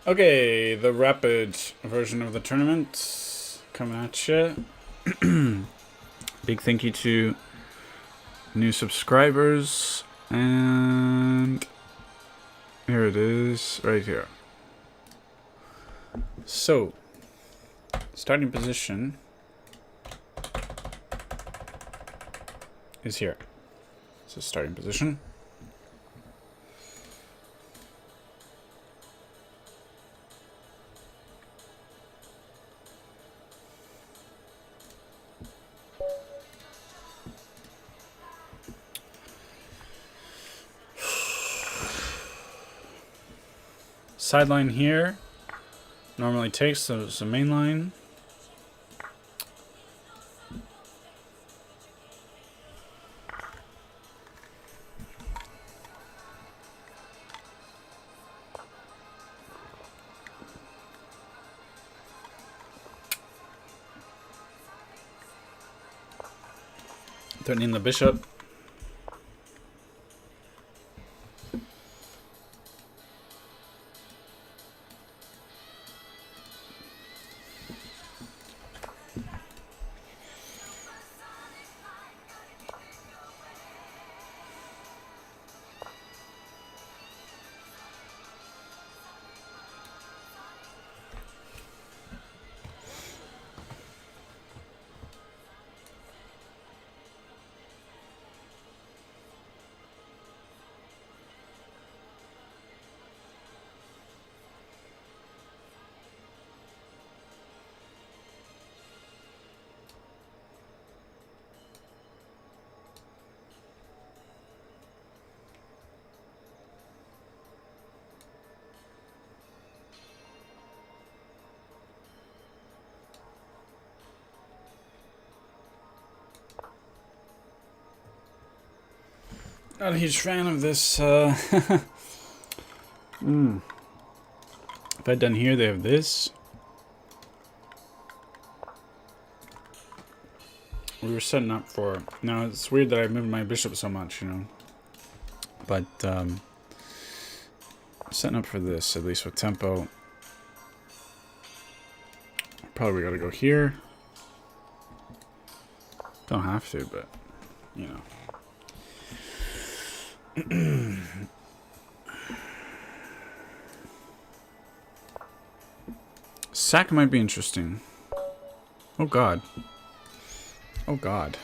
Okay, the rapid version of the tournament coming at you. Big thank you to new subscribers, and here it is, right here. So, starting position is here. So, starting position. Sideline here normally takes the main line. Threatening the bishop. Not a huge fan of this. If I'd done here, they have this. We were setting up for... Now, it's weird that I moved my bishop so much, you know. But, setting up for this, at least with tempo. Probably gotta go here. Don't have to, but, you know. Sack might be interesting. Oh god. Oh god.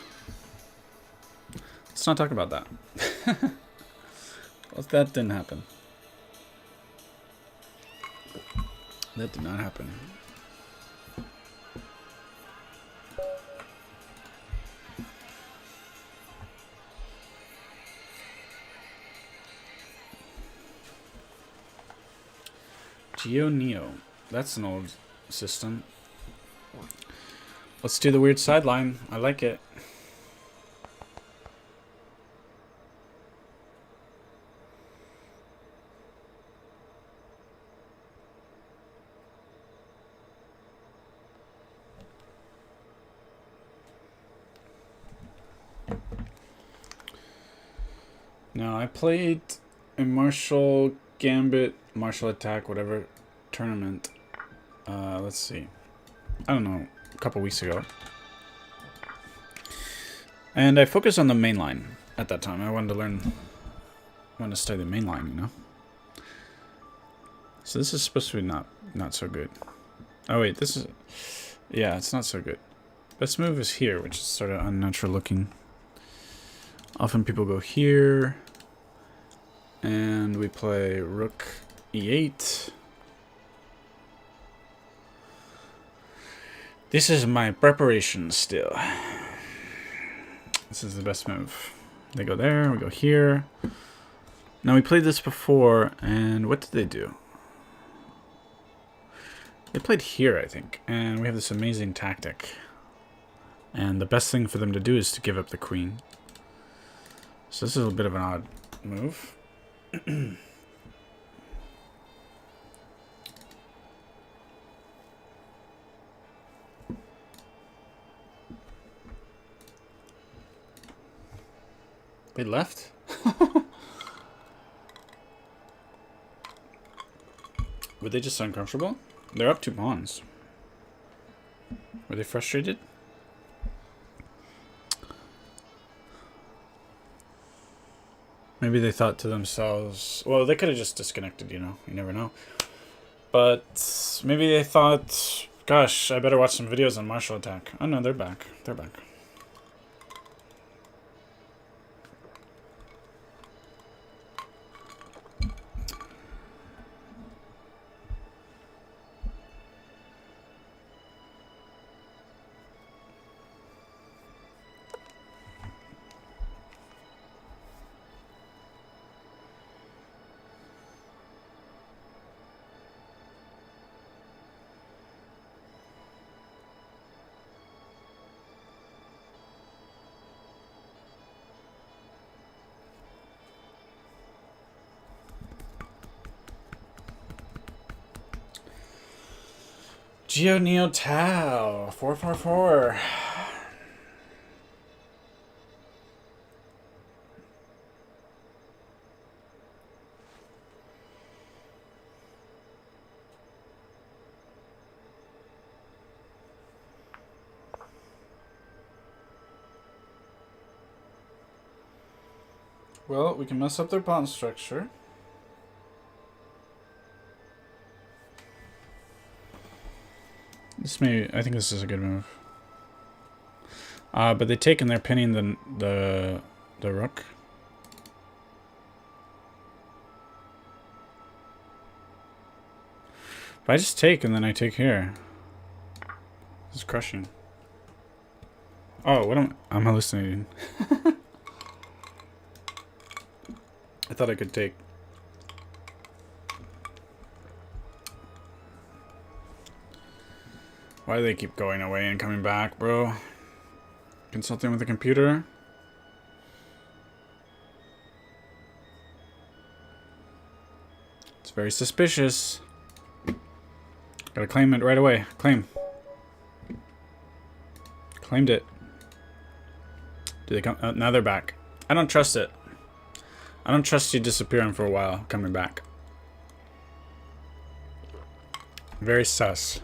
Let's not talk about that. Well, that didn't happen. That did not happen. Geo Neo. That's an old system. Let's do the weird sideline. I like it. Now, I played a Marshall Gambit, Marshall Attack, whatever tournament. Let's see. I don't know, a couple weeks ago. And I focused on the main line at that time. I wanted to study the main line, you know? So this is supposed to be not so good. Oh wait, this is... Yeah, it's not so good. Best move is here, which is sort of unnatural looking. Often people go here. And we play Rook E8. This is my preparation still. This is the best move. They go there, we go here. Now we played this before, and what did they do? They played here, I think, and we have this amazing tactic. And the best thing for them to do is to give up the queen. So this is a bit of an odd move. They left? Were they just uncomfortable? They're up 2 pawns. Were they frustrated? Maybe they thought to themselves, well, they could have just disconnected, you know, you never know. But maybe they thought, gosh, I better watch some videos on martial attack. Oh no, they're back. They're back. Geo Neo Tao 444. Well, we can mess up their pawn structure. I think this is a good move. But they take and they're pinning the rook. If I just take and then I take here. This is crushing. Oh, I'm hallucinating. I thought I could take. Why do they keep going away and coming back, bro? Consulting with the computer? It's very suspicious. Gotta claim it right away. Claim. Claimed it. Do they come? Oh, now they're back. I don't trust it. I don't trust you disappearing for a while, coming back. Very sus.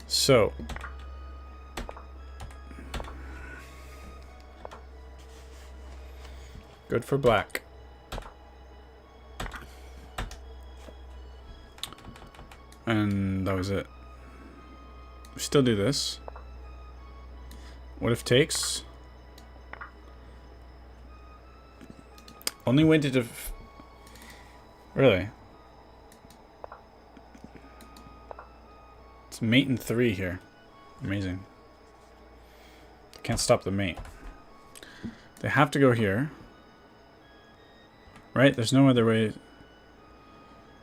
So. Good for black. And that was it. We still do this. What if takes? Only way to really? It's mate in 3 here. Amazing. Can't stop the mate. They have to go here. Right? There's no other way.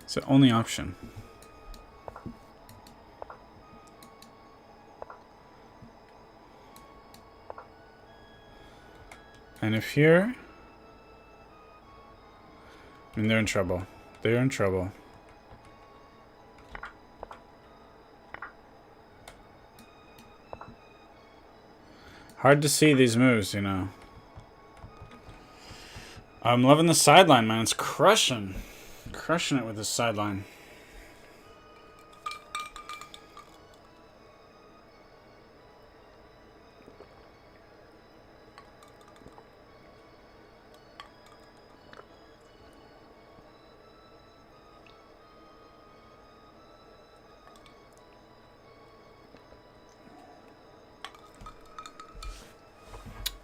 It's the only option. And if here... I mean, they're in trouble. They're in trouble. Hard to see these moves, you know. I'm loving the sideline, man. It's crushing. Crushing it with this sideline.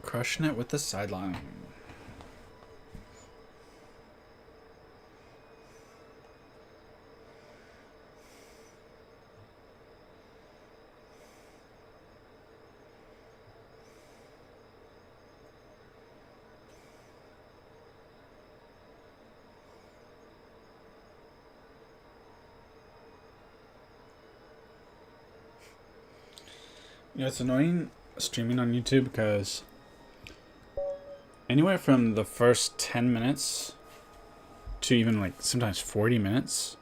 Crushing it with the sideline. You know, it's annoying streaming on YouTube because anywhere from the first 10 minutes to even like sometimes 40 minutes,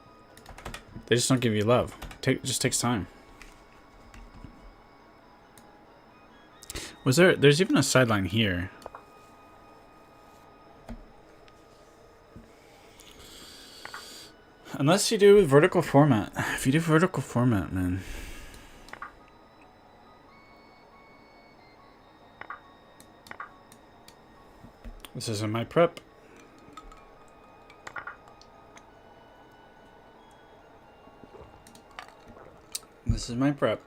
they just don't give you love. It just takes time. There's even a sideline here. Unless you do vertical format. If you do vertical format, man. This isn't my prep. This is my prep.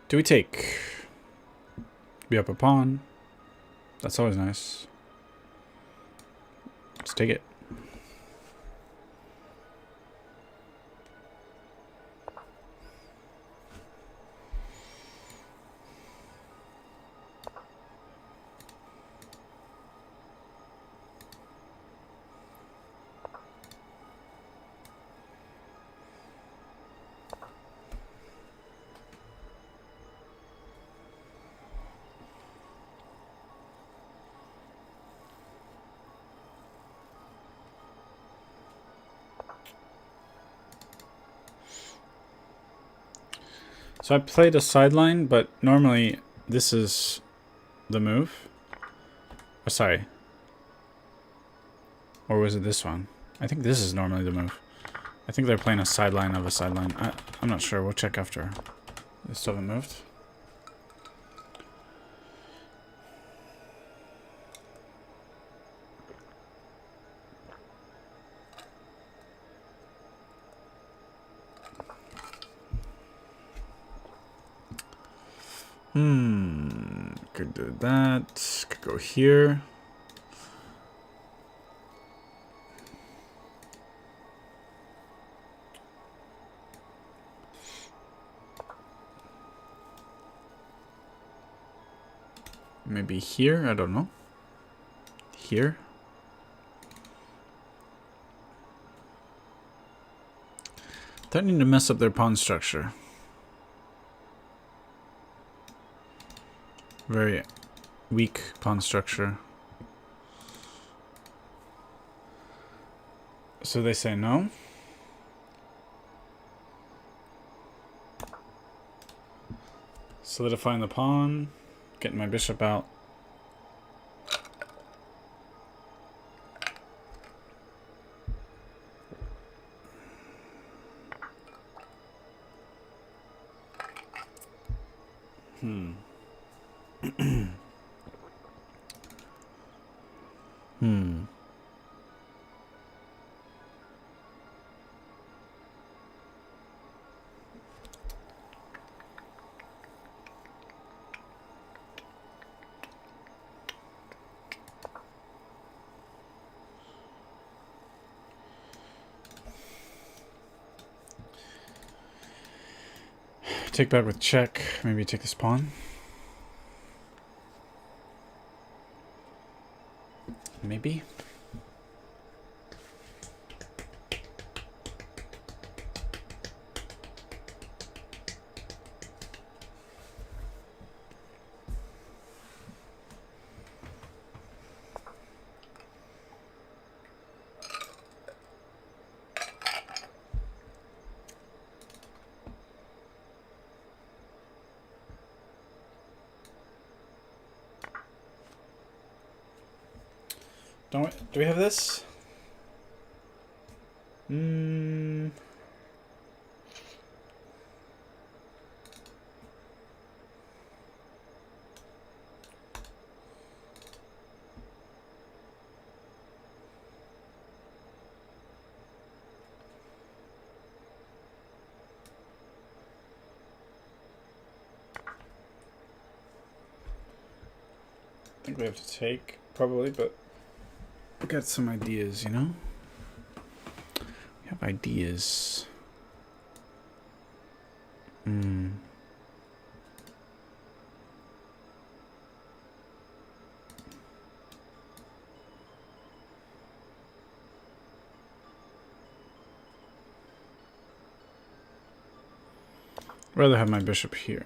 Do we take? Be up a pawn. That's always nice. Let's take it. So I played a sideline, but normally this is the move. Oh, sorry. Or was it this one? I think this is normally the move. I think they're playing a sideline of a sideline. I'm not sure. We'll check after. They still haven't moved. Could do that. Could go here. Maybe here, I don't know. Here. Threatening to mess up their pawn structure. Very weak pawn structure. So they say no. Solidifying the pawn. Getting my bishop out. Take back with check. Maybe take this pawn. Maybe. Do we have this? I think we have to take, probably, but we got some ideas, you know? We have ideas. I'd rather have my bishop here.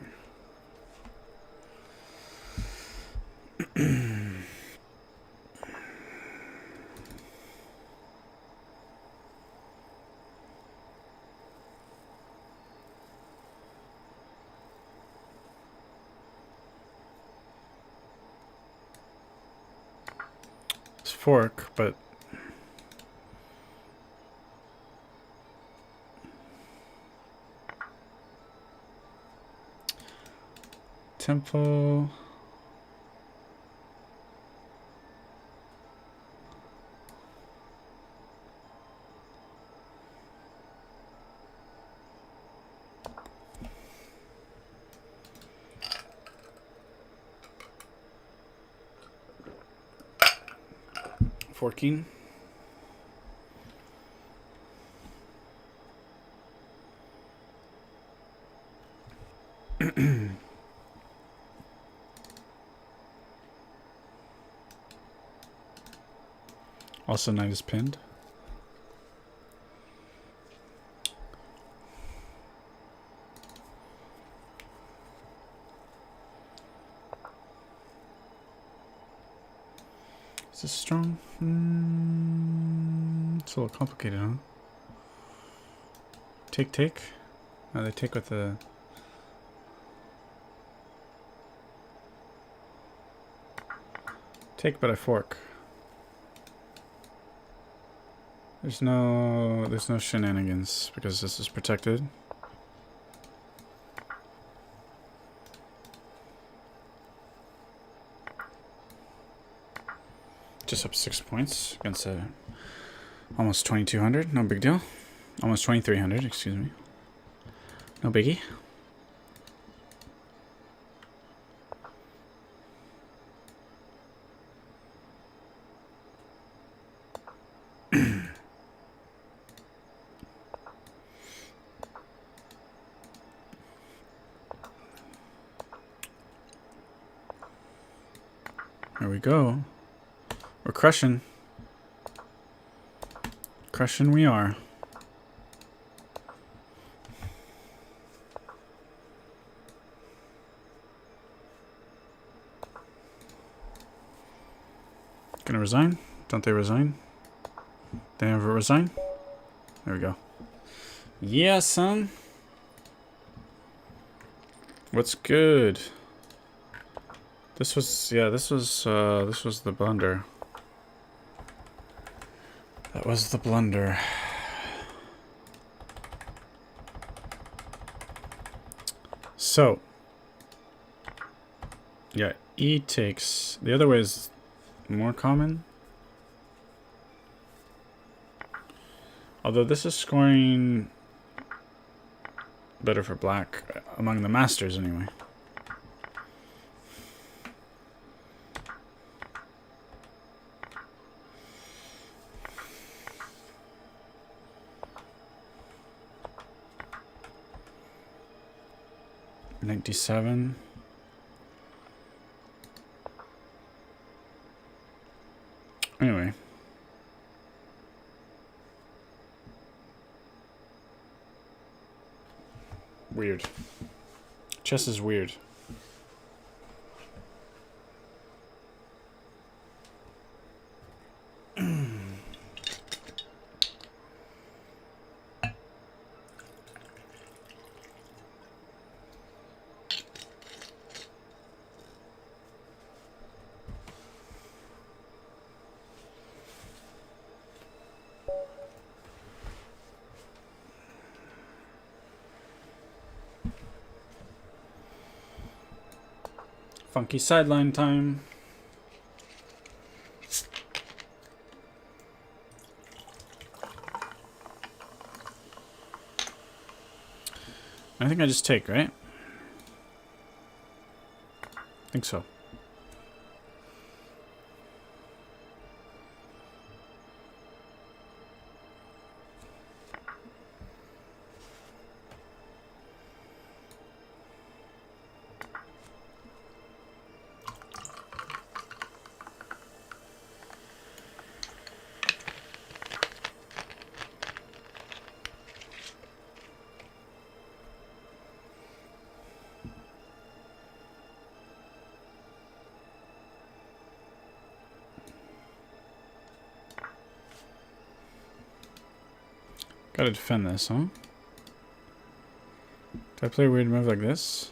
fork, but tempo. Forking. Also, knight is pinned. Is this strong? It's a little complicated, huh? Take. Oh, they take with the... Take, but I fork. There's no shenanigans because this is protected. Just up 6 points against almost 2200. No big deal. Almost 2300, excuse me. No biggie. There we go. We're crushing. Crushing we are. Gonna resign? Don't they resign? They never resign? There we go. Yeah, son. What's good? This was the blunder. That was the blunder. So, yeah, E takes. The other way is more common. Although this is scoring better for black, among the masters anyway. '97. Anyway. Weird. Chess is weird. Funky sideline time. I think I just take, right? I think so. Gotta defend this, huh? Do I play a weird move like this?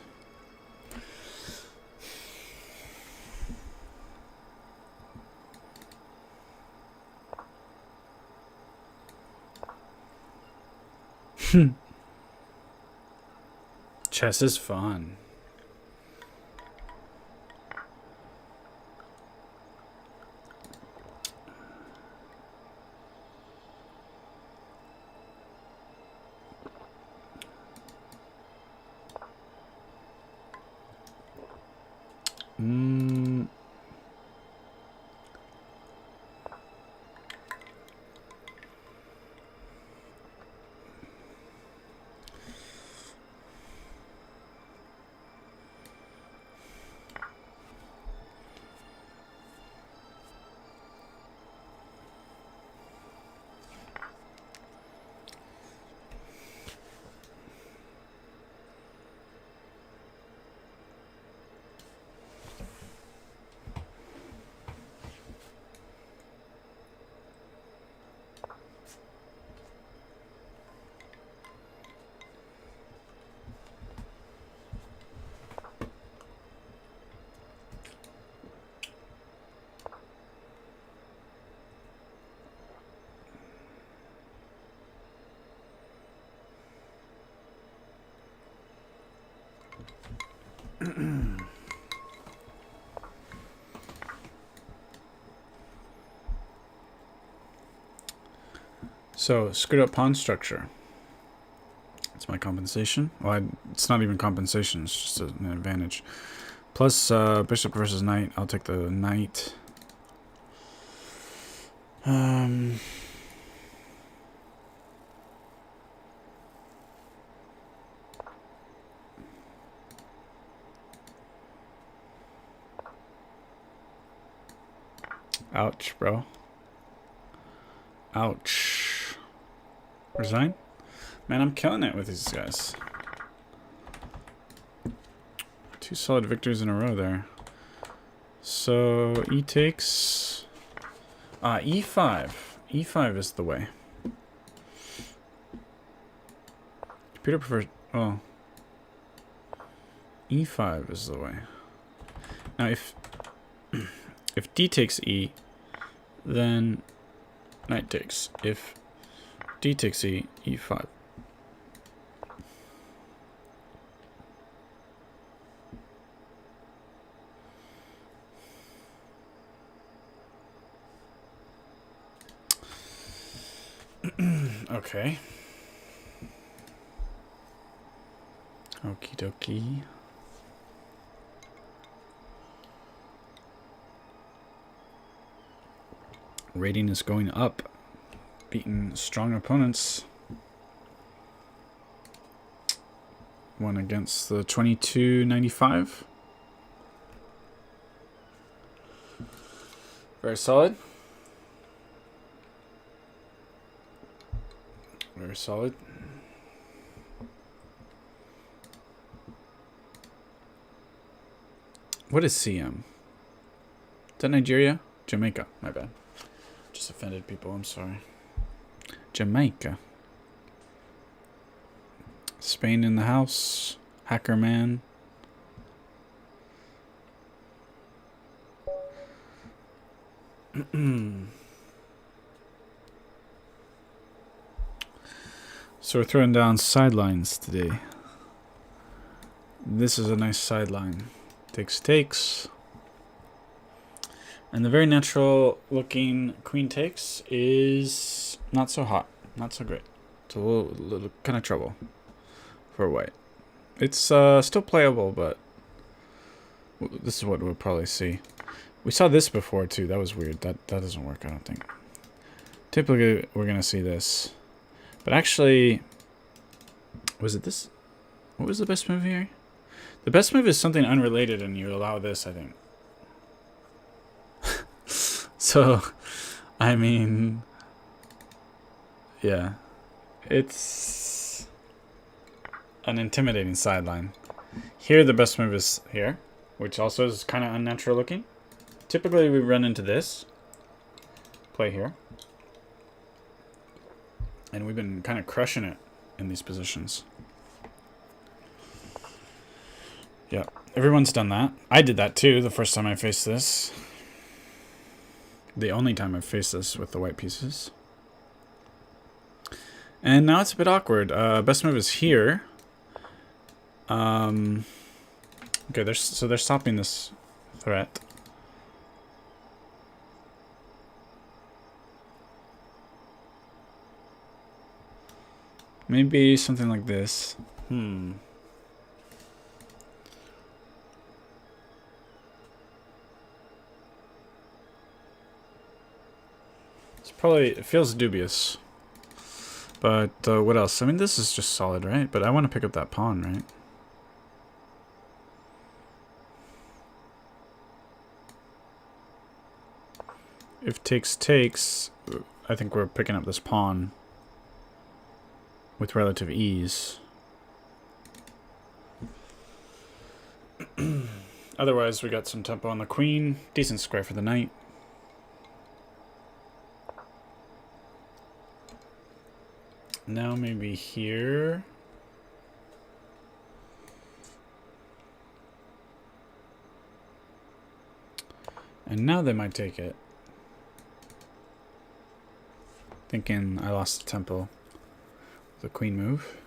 Chess is fun. So, screwed up pawn structure. That's my compensation. Well, it's not even compensation, it's just an advantage. Plus, bishop versus knight. I'll take the knight. Ouch, bro. Ouch. Resign? Man, I'm killing it with these guys. 2 solid victories in a row there. So, e takes... e5. e5 is the way. Computer prefers... Oh. e5 is the way. Now, if d takes e, then knight takes. If d takes e, e5. Okay. Okie dokie. Rating is going up. Beating strong opponents. One against the 2295. Very solid. Very solid. What is CM? Is that Nigeria? Jamaica. My bad. Just offended people. I'm sorry. Jamaica. Spain in the house. Hacker man. So we're throwing down sidelines today. This is a nice sideline. Takes. And the very natural looking queen takes is not so hot. Not so great. It's a little kind of trouble for white. It's still playable, but this is what we'll probably see. We saw this before too. That was weird. That doesn't work, I don't think. Typically, we're going to see this. But actually, was it this? What was the best move here? The best move is something unrelated, and you allow this, I think. So, I mean, yeah, it's an intimidating sideline. Here, the best move is here, which also is kind of unnatural looking. Typically, we run into this, play here, and we've been kind of crushing it in these positions. Yeah, everyone's done that. I did that too the first time I faced this. The only time I've faced this with the white pieces. And now it's a bit awkward. Best move is here. Okay, they're stopping this threat. Maybe something like this. It's probably, it feels dubious. But what else? I mean, this is just solid, right? But I want to pick up that pawn, right? If takes, I think we're picking up this pawn with relative ease. Otherwise, we got some tempo on the queen. Decent square for the knight. Now maybe here. And now they might take it. Thinking I lost the tempo. The queen move.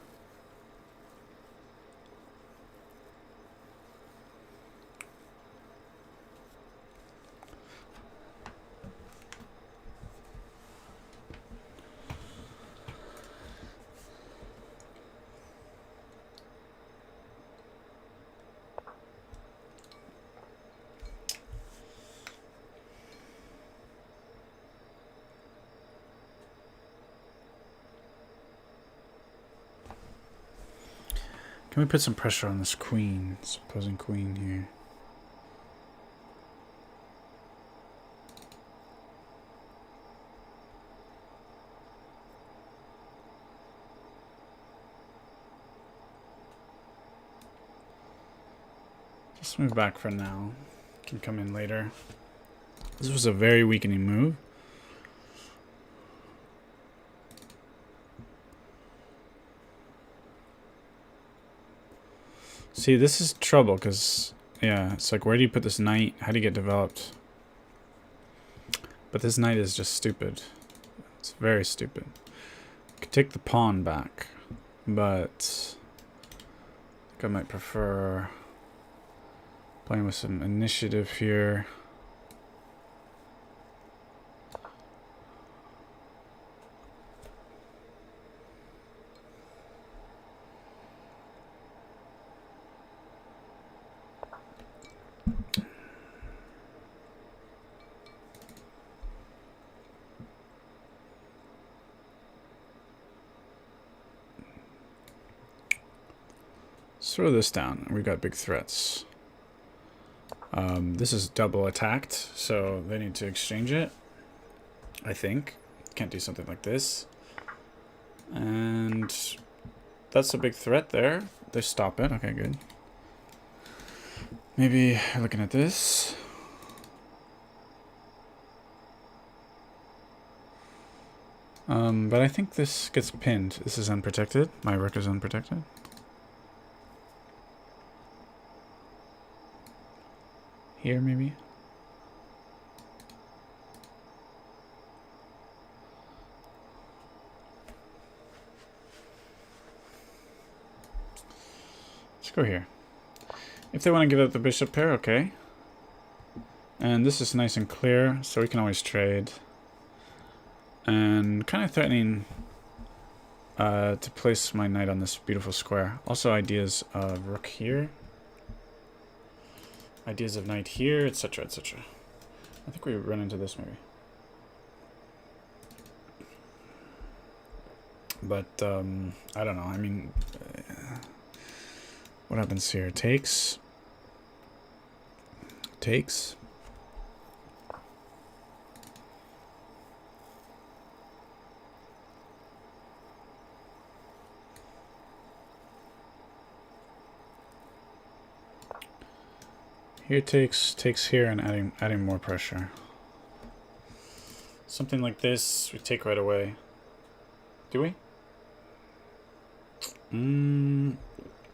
Can we put some pressure on this queen, this opposing queen here? Just move back for now. Can come in later. This was a very weakening move. See, this is trouble because, yeah, it's like, where do you put this knight? How do you get developed? But this knight is just stupid. It's very stupid. Could take the pawn back, but I think I might prefer playing with some initiative here. Throw this down. We got big threats. This is double attacked, so they need to exchange it. I think. Can't do something like this. And that's a big threat there. They stop it. Okay, good. Maybe looking at this. But I think this gets pinned. This is unprotected. My rook is unprotected. Here, maybe? Let's go here. If they want to give up the bishop pair, okay. And this is nice and clear, so we can always trade. And kind of threatening to place my knight on this beautiful square. Also ideas of rook here. Ideas of knight here, etc., etc. I think we run into this maybe. But, I don't know. I mean, what happens here? Takes. Takes. Here takes here and adding more pressure. Something like this we take right away. Do we?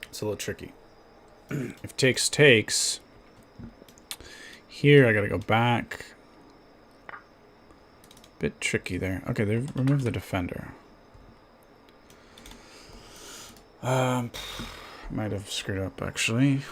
It's a little tricky. If takes here I gotta go back. Bit tricky there. Okay, they've removed the defender. Might have screwed up actually.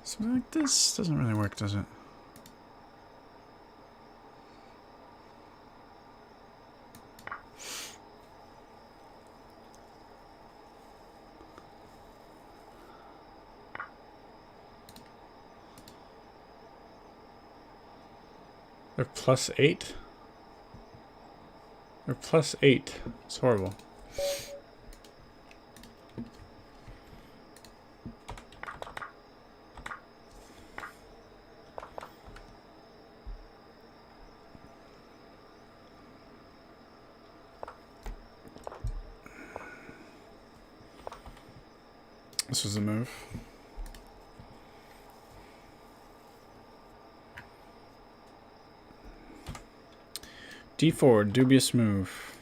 Something like this doesn't really work, does it? They're +8? They're +8. It's horrible. This was the move. D4, dubious move.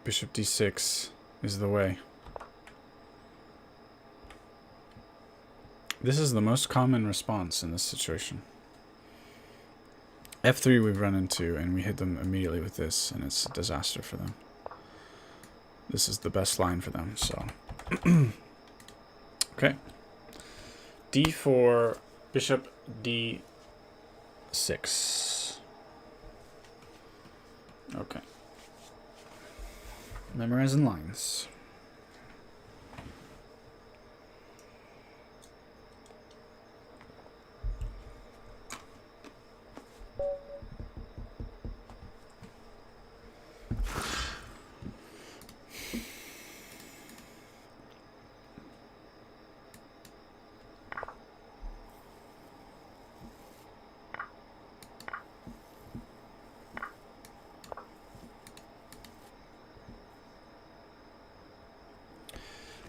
Bishop D6 is the way. This is the most common response in this situation. F3 we've run into, and we hit them immediately with this, and it's a disaster for them. This is the best line for them, so. Okay. D4, bishop D6. Okay. Memorizing lines.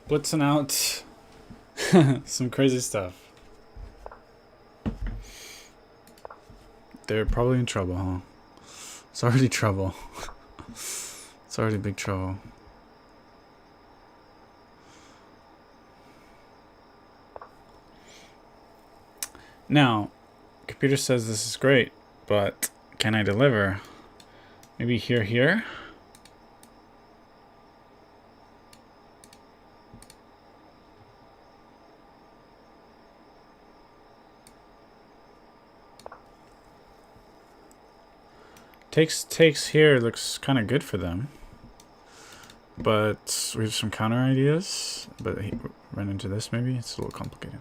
Blitzing out some crazy stuff. They're probably in trouble, huh? It's already trouble. It's already big trouble. Now, computer says this is great, but can I deliver? Maybe here? Takes here looks kind of good for them. But we have some counter ideas. But run into this maybe? It's a little complicated.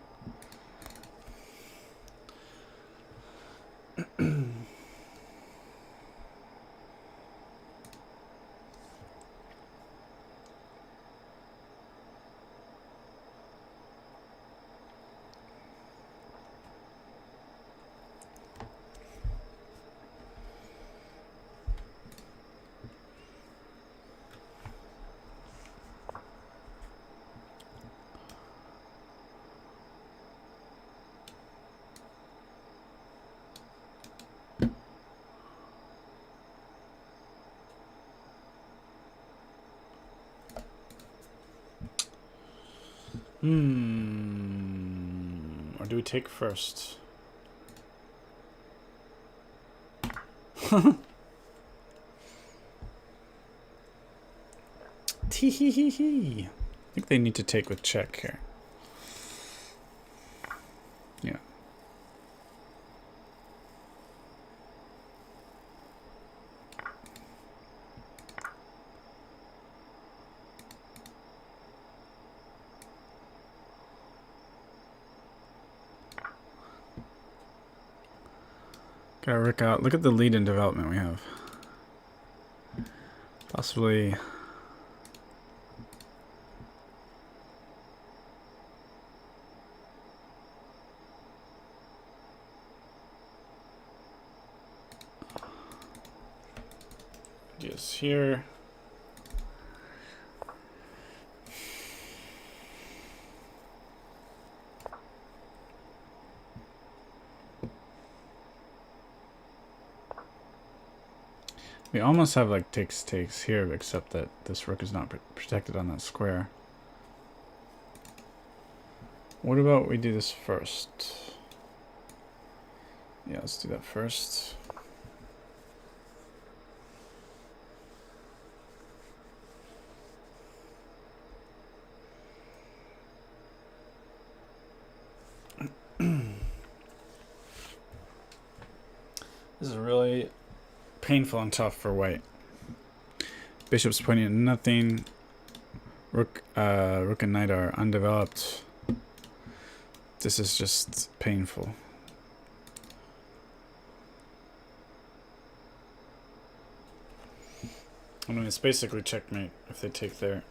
Or do we take first? Tee-hee-hee-hee. I think they need to take with check here. Yeah. Gotta work out. Look at the lead in development we have. Possibly. Just here. We almost have like takes here, except that this rook is not protected on that square. What about we do this first? Yeah, let's do that first. This is really painful and tough for white. Bishop's pointing at nothing. Rook and knight are undeveloped. This is just painful. I mean, it's basically checkmate if they take their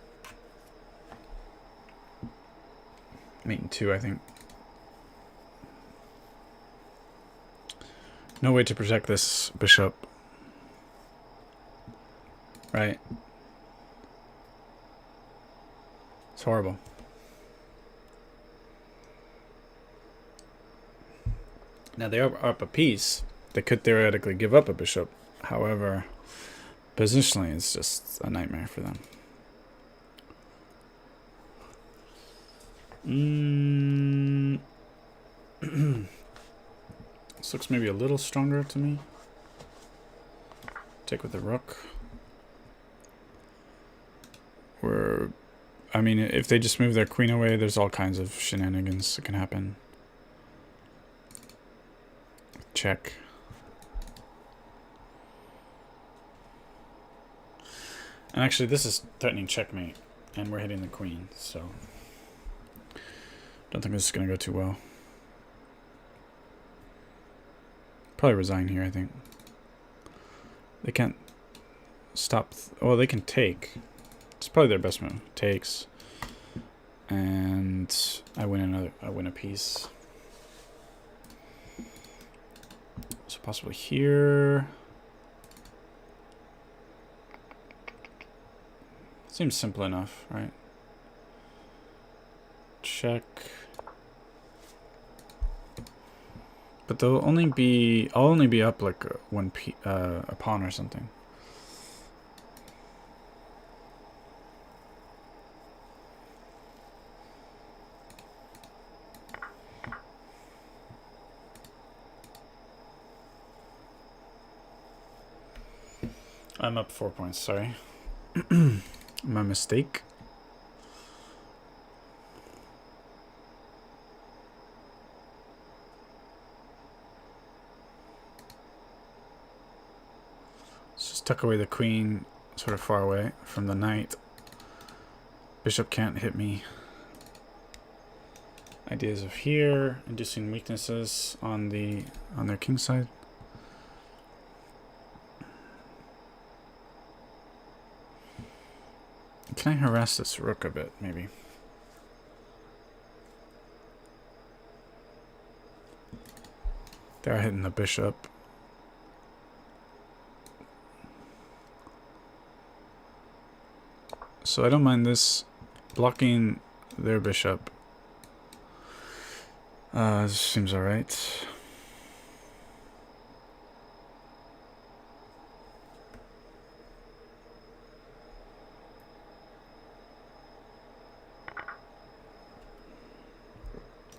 mate in 2, I think. No way to protect this bishop. Right? It's horrible. Now they are up a piece. They could theoretically give up a bishop. However, positionally it's just a nightmare for them. This looks maybe a little stronger to me. Take with the rook. I mean, if they just move their queen away, there's all kinds of shenanigans that can happen. Check. And actually, this is threatening checkmate, and we're hitting the queen, so don't think this is going to go too well. Probably resign here, I think. They can't stop. Well, they can take. It's probably their best move. Takes. And I win a piece. So possibly here. Seems simple enough, right? Check. But I'll only be up like a pawn or something. I'm up 4 points, sorry. My mistake. Let's just tuck away the queen sort of far away from the knight. Bishop can't hit me. Ideas of here, inducing weaknesses on their king side. Can I harass this rook a bit, maybe? They're hitting the bishop. So I don't mind this blocking their bishop. This seems alright.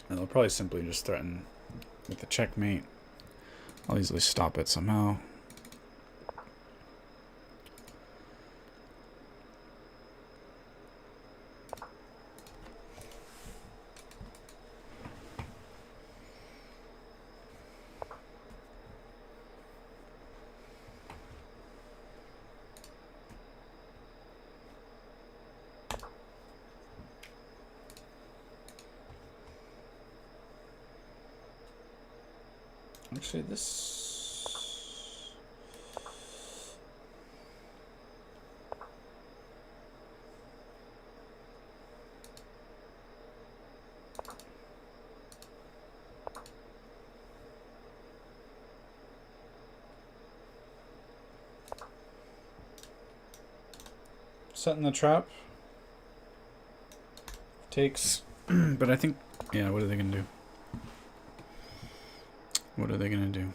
And they'll probably simply just threaten with the checkmate. I'll easily stop it somehow. Actually, this... setting the trap. Takes, but I think, yeah, what are they going to do? What are they going to do?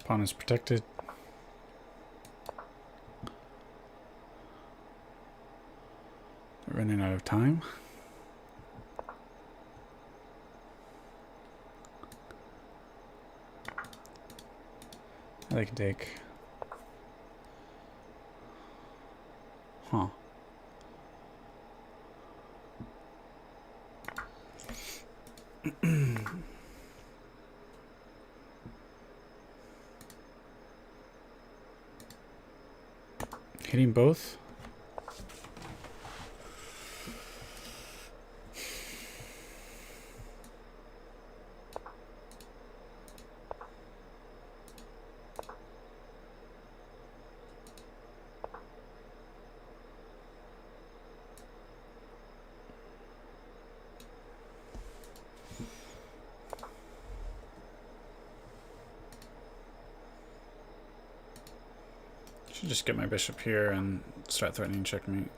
Pawn is protected. We're running out of time. I can take. Huh. Hitting both. Should just get my bishop here and start threatening checkmate.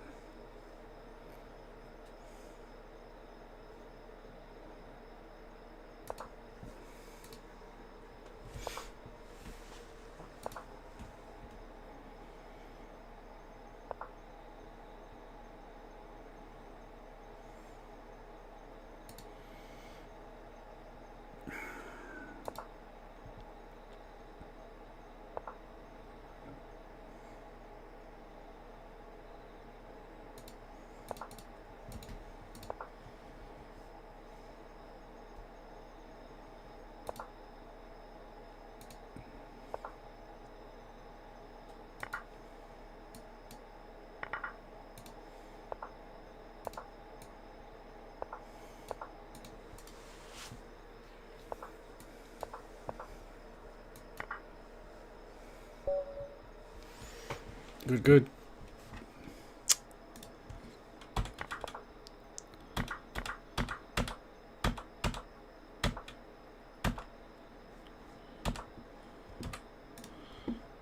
Good, good.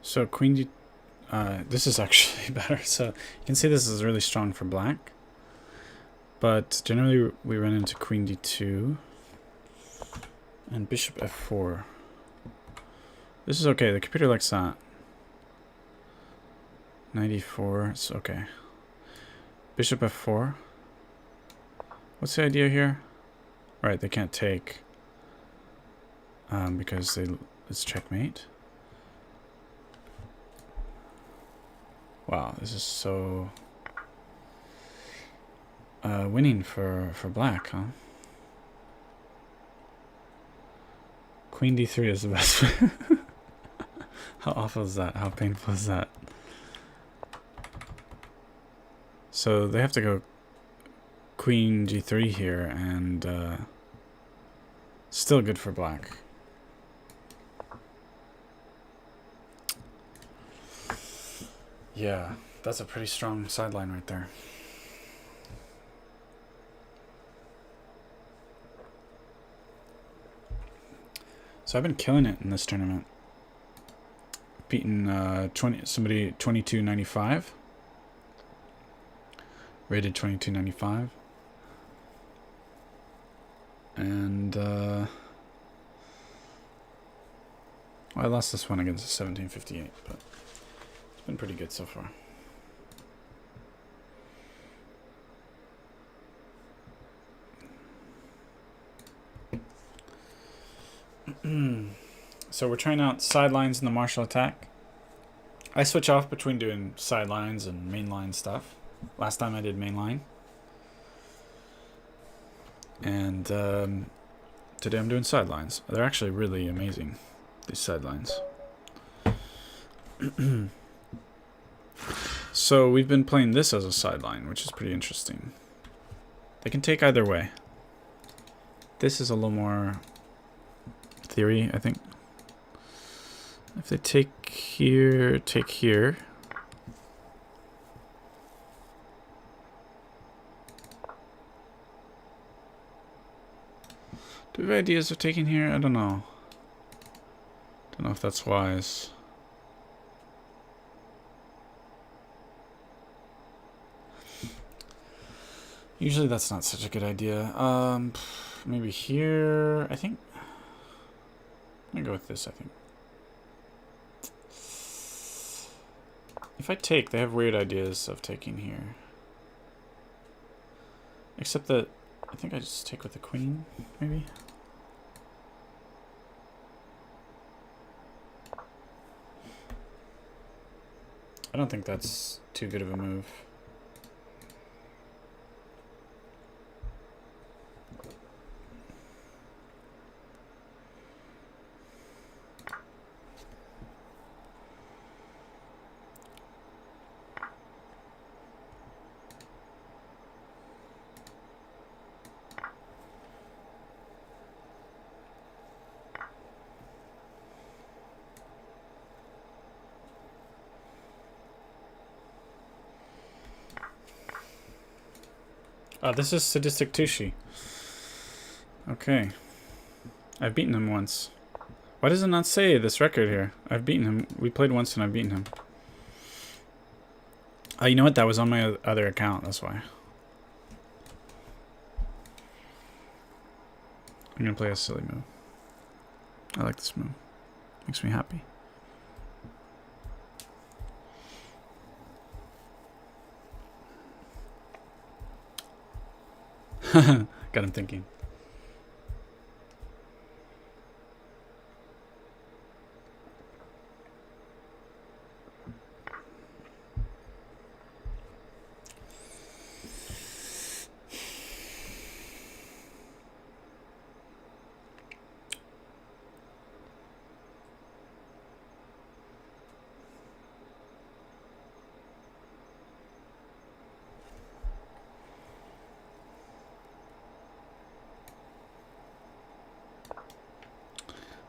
So queen d, this is actually better. So you can see this is really strong for black. But generally we run into queen d2 and bishop f4. This is okay, the computer likes that. 94, it's okay. Bishop f4. What's the idea here? Right, they can't take because it's checkmate. Wow, this is so winning for black, huh? Queen d3 is the best. How awful is that? How painful is that? So they have to go queen g3 here, and still good for black. Yeah, that's a pretty strong sideline right there. So I've been killing it in this tournament. Beaten 2295. Rated 2295. And well, I lost this one against 1758, but it's been pretty good so far. So we're trying out sidelines in the martial attack. I switch off between doing sidelines and mainline stuff. Last time I did mainline. And today I'm doing sidelines. They're actually really amazing, these sidelines. So we've been playing this as a sideline, which is pretty interesting. They can take either way. This is a little more theory, I think. If they take here, take here. Do we have ideas of taking here? I don't know. Don't know if that's wise. Usually that's not such a good idea. Maybe here, I think. I'm gonna go with this, I think. If I take, they have weird ideas of taking here. Except that, I think I just take with the queen, maybe? I don't think that's too good of a move. Oh, this is Sadistic Tushy. Okay. I've beaten him once. Why does it not say this record here? I've beaten him. We played once and I've beaten him. Oh, you know what? That was on my other account. That's why. I'm gonna play a silly move. I like this move. Makes me happy. Got him thinking.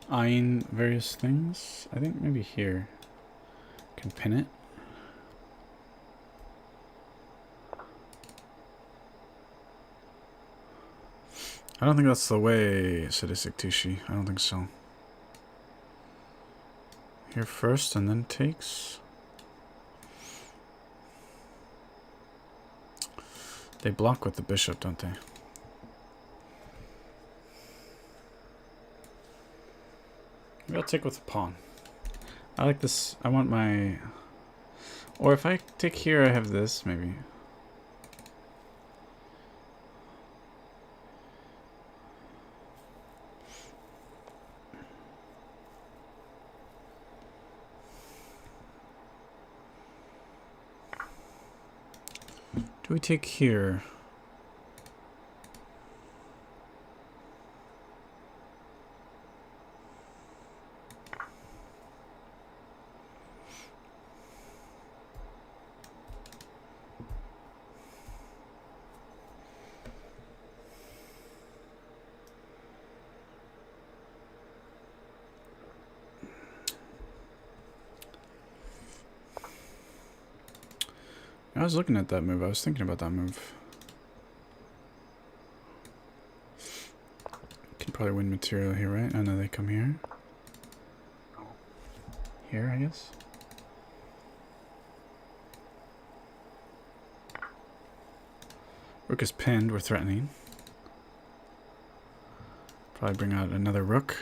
Eyeing various things. I think maybe here. Can pin it. I don't think that's the way, Sadistic Tushy. I don't think so. Here first and then takes. They block with the bishop, don't they? Maybe I'll take with the pawn. I like this. I want my... Or if I take here, I have this, maybe. Do we take here? I was looking at that move. I was thinking about that move. Can probably win material here, right? Oh no, they come here. Here, I guess. Rook is pinned. We're threatening. Probably bring out another rook.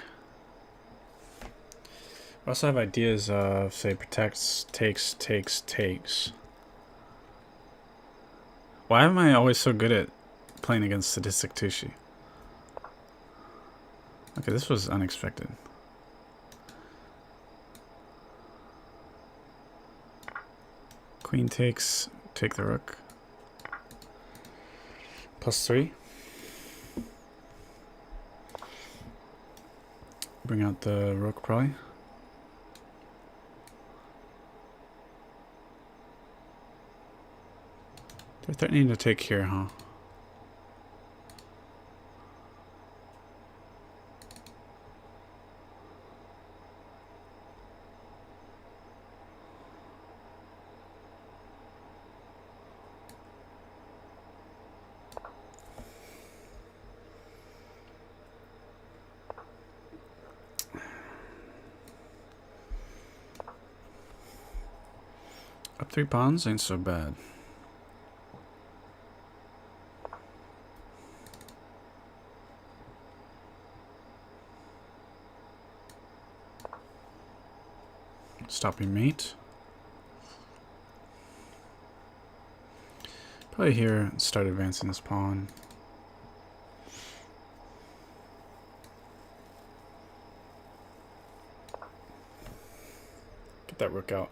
We also have ideas of, say, protects, takes, takes, takes. Why am I always so good at playing against Sadistic Tushy? Okay, this was unexpected. Queen takes, take the rook. +3. Bring out the rook probably. They're threatening to take here, huh? Up 3 pawns ain't so bad. Stopping mate. Probably here and start advancing this pawn. Get that rook out.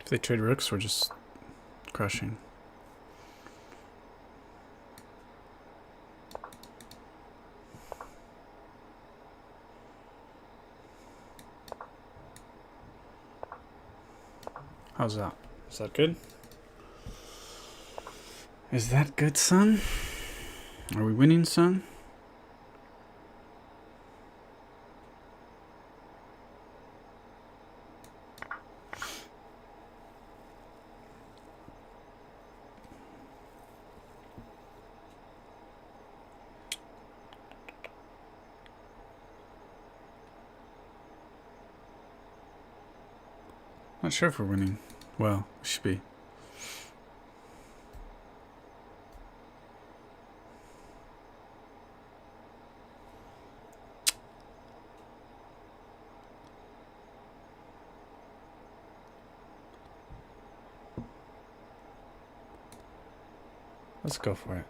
If they trade rooks, we're just crushing. How's that? Is that good? Is that good, son? Are we winning, son? Not sure if we're winning. Well, we should be. Let's go for it.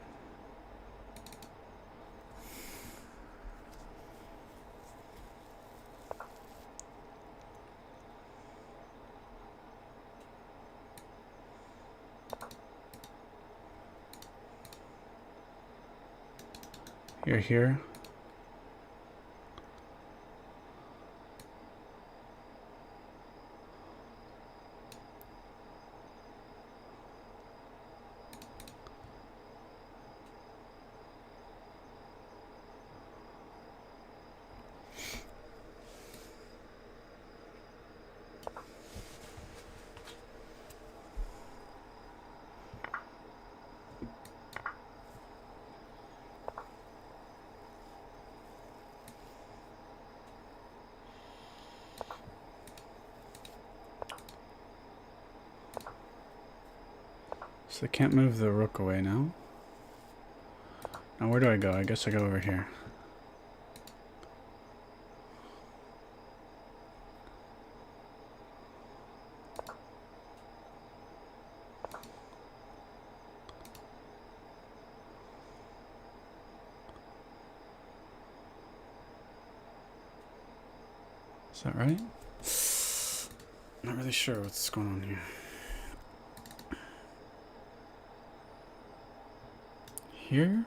You're here. So they can't move the rook away now. Now where do I go? I guess I go over here. Is that right? Not really sure what's going on here. Here?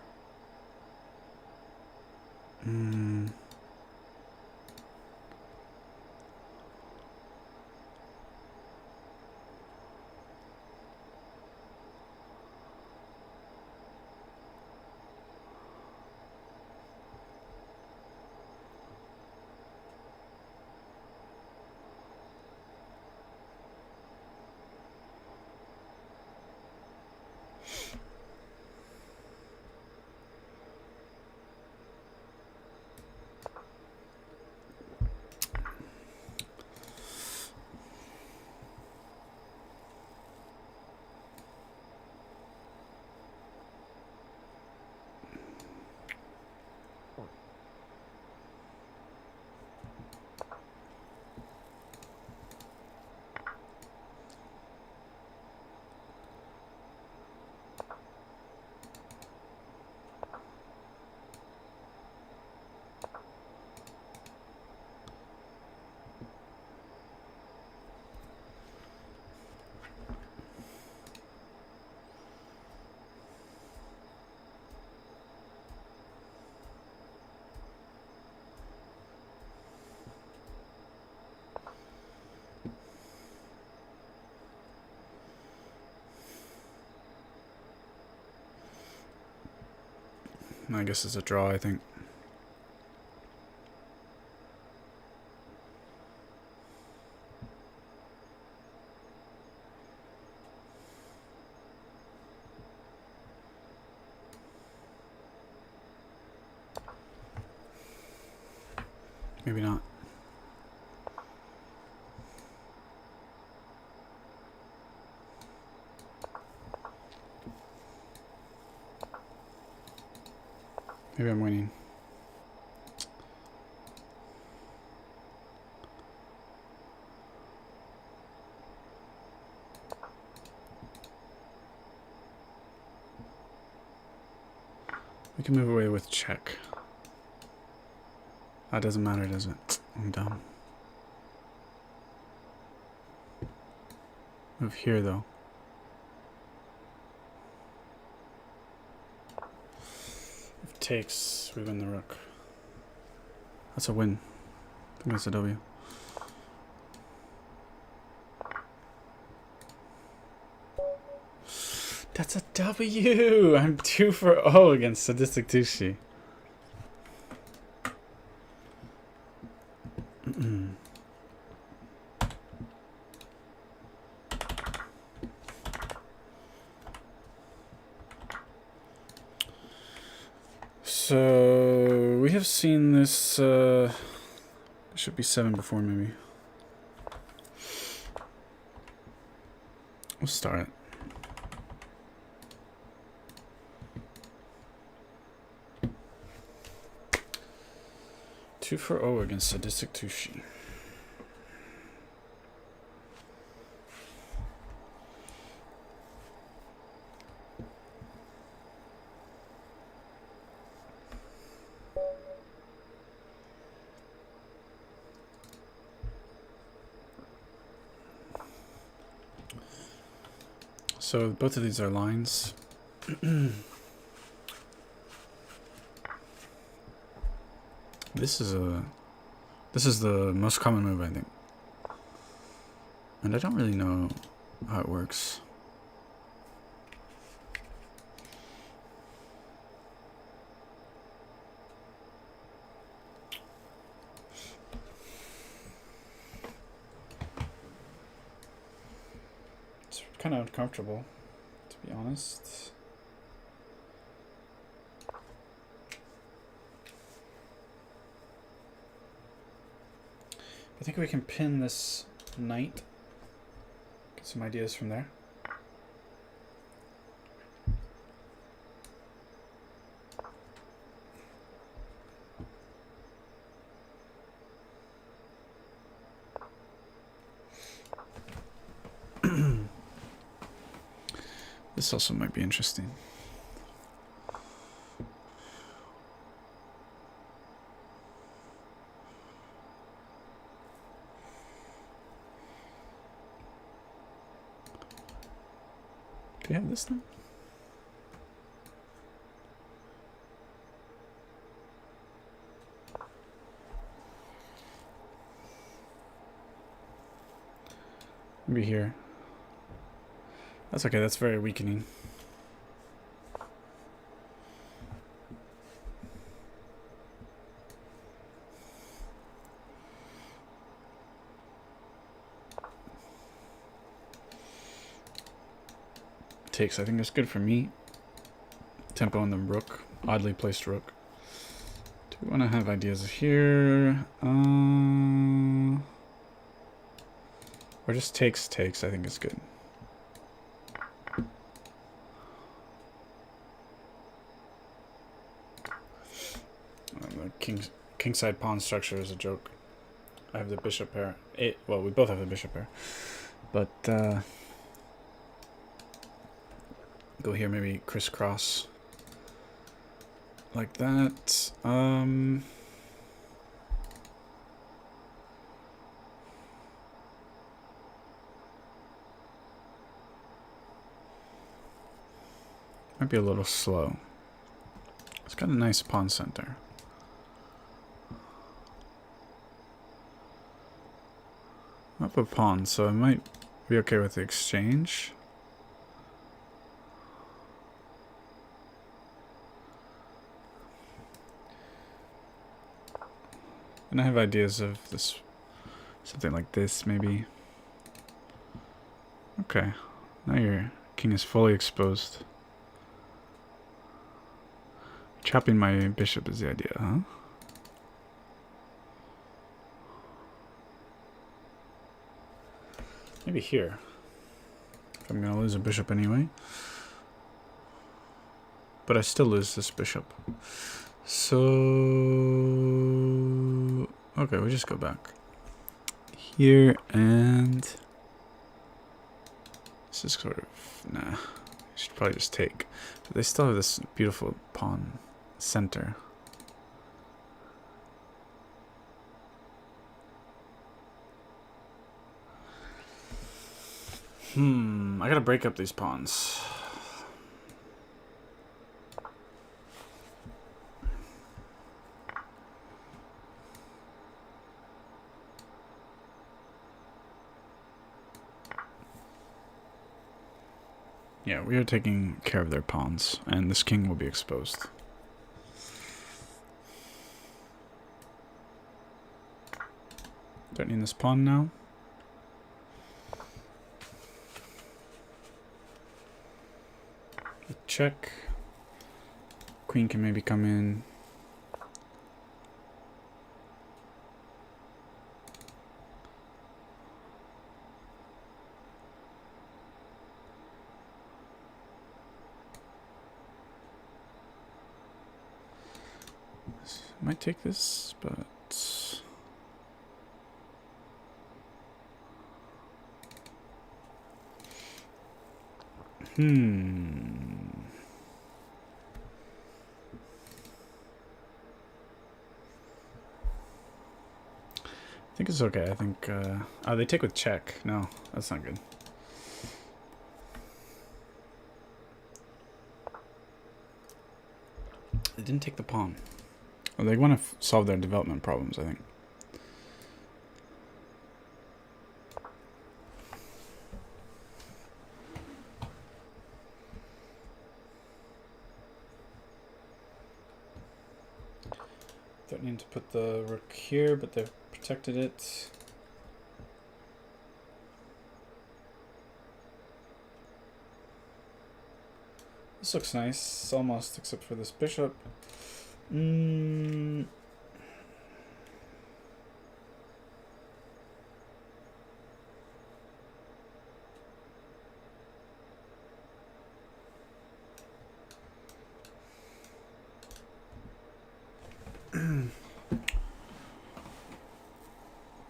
I guess it's a draw, I think. Maybe not. Maybe I'm winning. We can move away with check. That doesn't matter, does it? I'm dumb. Move here, though. If it takes, we win the rook. That's a win. I think that's a W. That's a W! I'm 2 for 0 against Sadistic Tushi. So we have seen this. It should be 7 before, maybe. We'll start. Two for 0 against Sadistic Tushi. So both of these are lines. This is the most common move, I think. And I don't really know how it works. It's kind of uncomfortable, to be honest. I think we can pin this knight. Get some ideas from there. This also might be interesting. Do we have this thing? Maybe here. That's okay, that's very weakening. Takes, I think it's good for me. Tempo on the rook. Oddly placed rook. Do we want to have ideas here? Or just takes, I think it's good. The kingside pawn structure is a joke. I have the bishop pair. Well, we both have the bishop pair. But, go here, maybe crisscross. Like that. Might be a little slow. It's got a nice pawn center. Up a pawn, so I might be okay with the exchange. And I have ideas of this, something like this, maybe. Okay, now your king is fully exposed. Chopping my bishop is the idea, huh? Maybe here. If I'm gonna lose a bishop anyway. But I still lose this bishop. So... okay, we just go back. Here and... this is sort of... nah. I should probably just take. But they still have this beautiful pawn center. I gotta break up these pawns. Yeah, we are taking care of their pawns, and this king will be exposed. Threatening this pawn now. Check. Queen can maybe come in. Might take this, but... I think it's okay. I think, oh, they take with check. No, that's not good. They didn't take the pawn. Well, they want to solve their development problems, I think. Threatening to put the rook here, but they've protected it. This looks nice, almost, except for this bishop.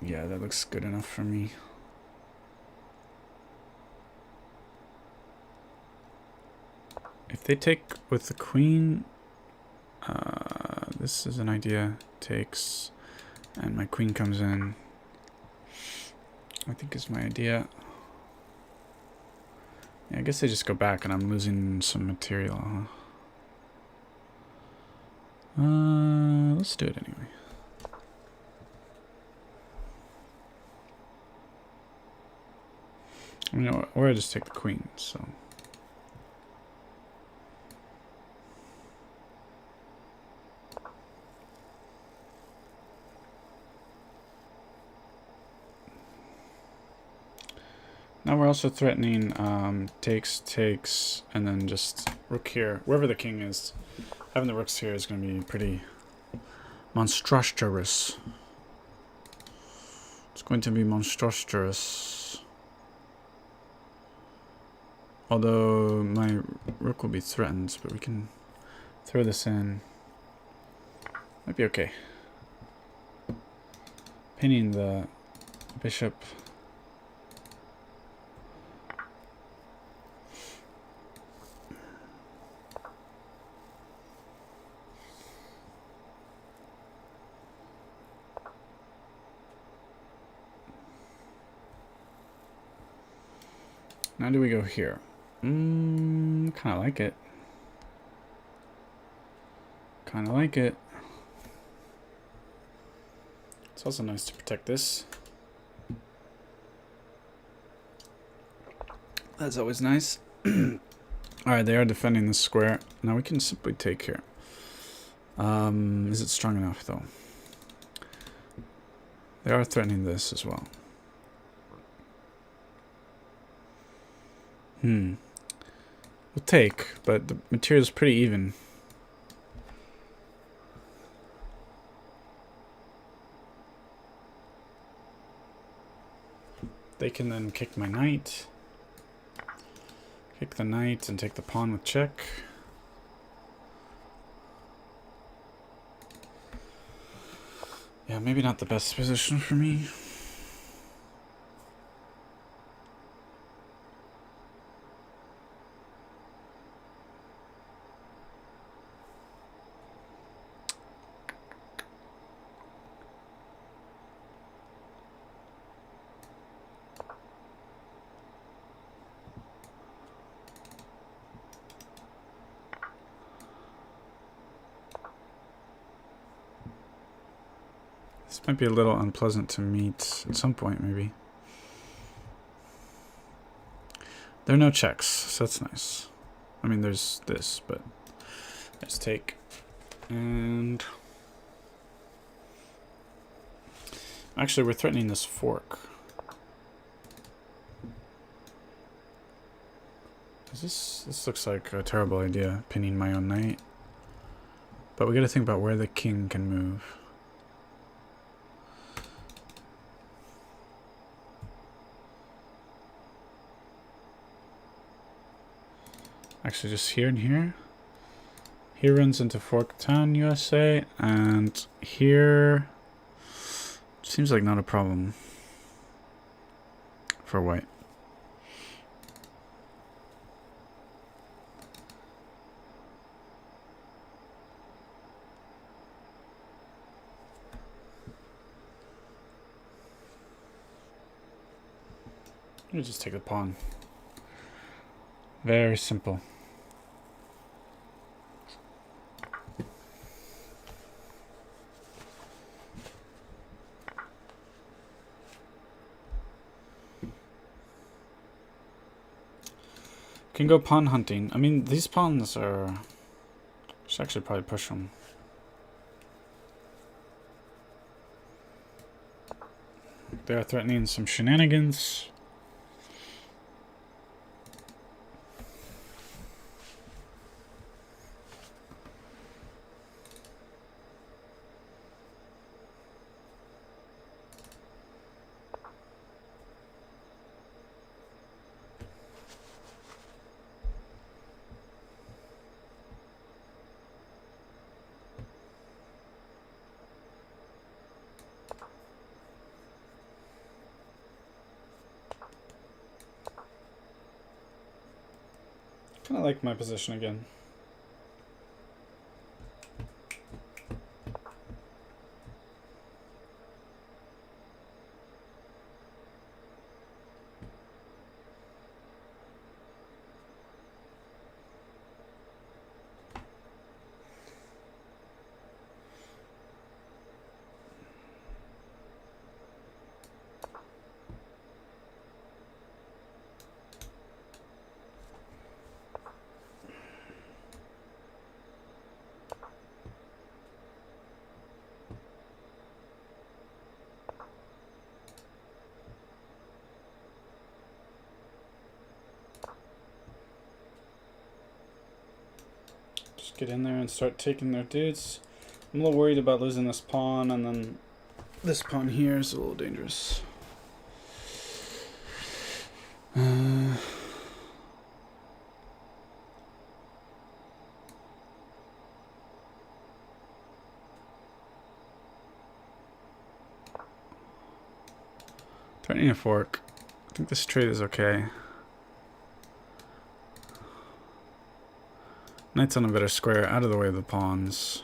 Yeah, that looks good enough for me. If they take with the queen, this is an idea. Takes, and my queen comes in. I think is my idea. Yeah, I guess they just go back, and I'm losing some material. Huh? Let's do it anyway. You know, or I just take the queen. So. Now we're also threatening takes, and then just rook here. Wherever the king is, having the rooks here is going to be pretty monstrous. It's going to be monstrous. Although my rook will be threatened, but we can throw this in. Might be okay. Pinning the bishop. Now do we go here? Kind of like it. Kind of like it. It's also nice to protect this. That's always nice. Alright, they are defending this square. Now we can simply take here. Is it strong enough, though? They are threatening this as well. We'll take, but the material's pretty even. They can then kick my knight. Kick the knight and take the pawn with check. Yeah, maybe not the best position for me. This might be a little unpleasant to meet at some point, maybe. There are no checks, so that's nice. I mean, there's this, but let's take. And actually, we're threatening this fork. This looks like a terrible idea, pinning my own knight. But we gotta think about where the king can move. Actually, just here and here. Here runs into Fork Town, USA, and here seems like not a problem for white. Let me just take the pawn. Very simple. Can go pawn hunting. I mean, these pawns are... should actually probably push them. They are threatening some shenanigans. Kind of like my position again. Get in there and start taking their dudes. I'm a little worried about losing this pawn, and then this pawn here is a little dangerous. Threatening a fork. I think this trade is okay. Knight's on a better square, out of the way of the pawns.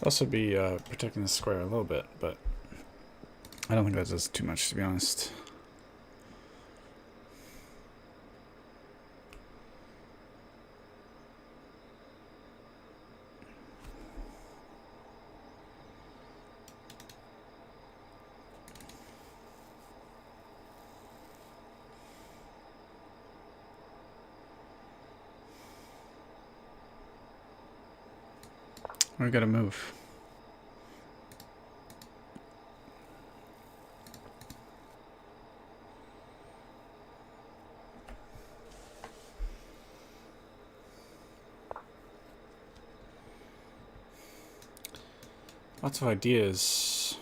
Also be protecting the square a little bit, but I don't think that does too much, to be honest. We gotta move. Lots of ideas.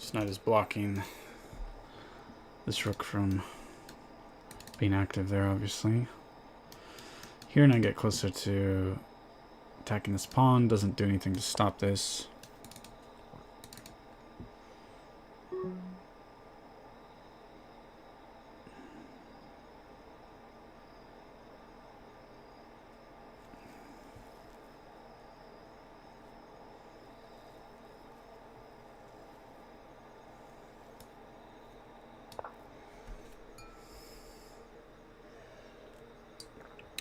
This knight is blocking this rook from being active there, obviously. Here, and I get closer to attacking this pawn. Doesn't do anything to stop this.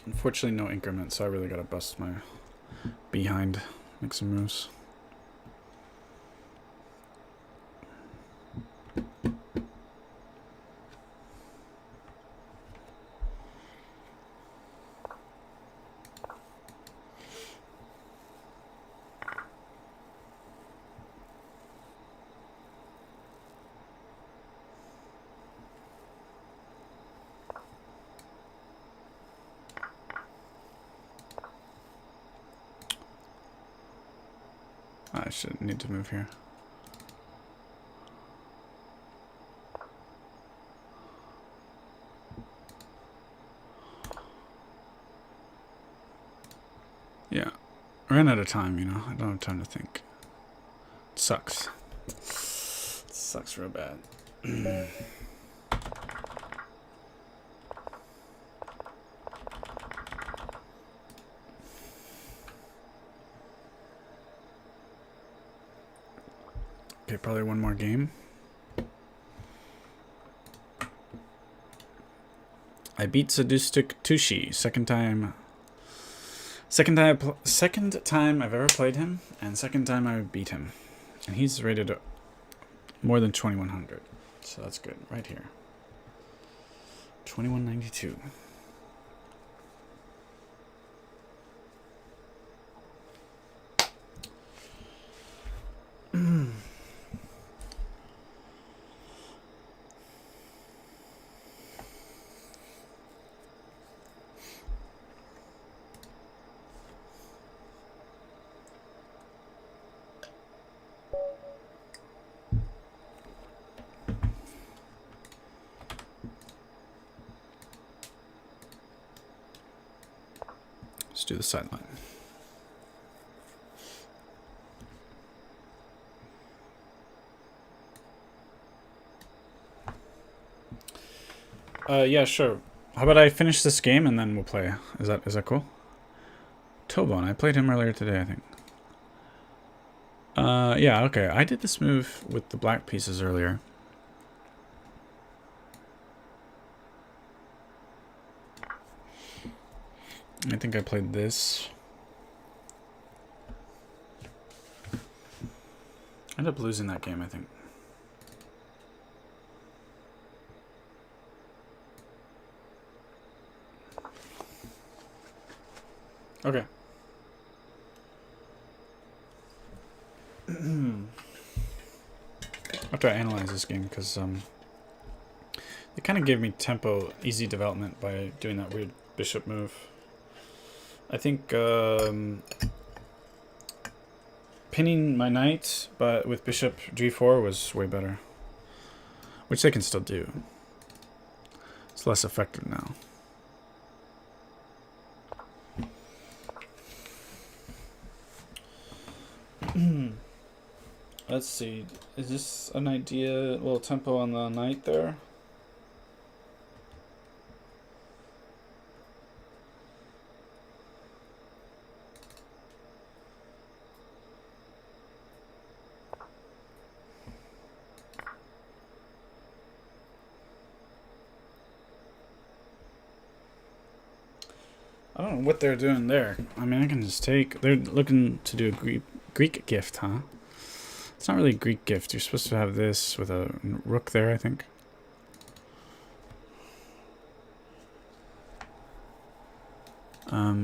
Unfortunately, no increment, so I really gotta bust my behind, make some moves. I should need to move here. Yeah, ran out of time, you know. I don't have time to think. It sucks. It sucks real bad. Okay, probably one more game. I beat Sadistic Tushi second time I've ever played him, and second time I beat him, and he's rated more than 2100, so that's good right here. 2192. Let's do the sideline. Yeah, sure. How about I finish this game and then we'll play? Is that cool? Tobon, I played him earlier today, I think. Yeah, okay. I did this move with the black pieces earlier. I think I played this. I ended up losing that game, I think. Okay. After I analyze this game, because it kind of gave me tempo, easy development by doing that weird bishop move. I think pinning my knight, but with bishop g4 was way better, which they can still do. It's less effective now. Let's see. Is this an idea? A little tempo on the knight there. I don't know what they're doing there. I mean, I can just take... They're looking to do a Greek gift, huh? It's not really a Greek gift. You're supposed to have this with a rook there, I think.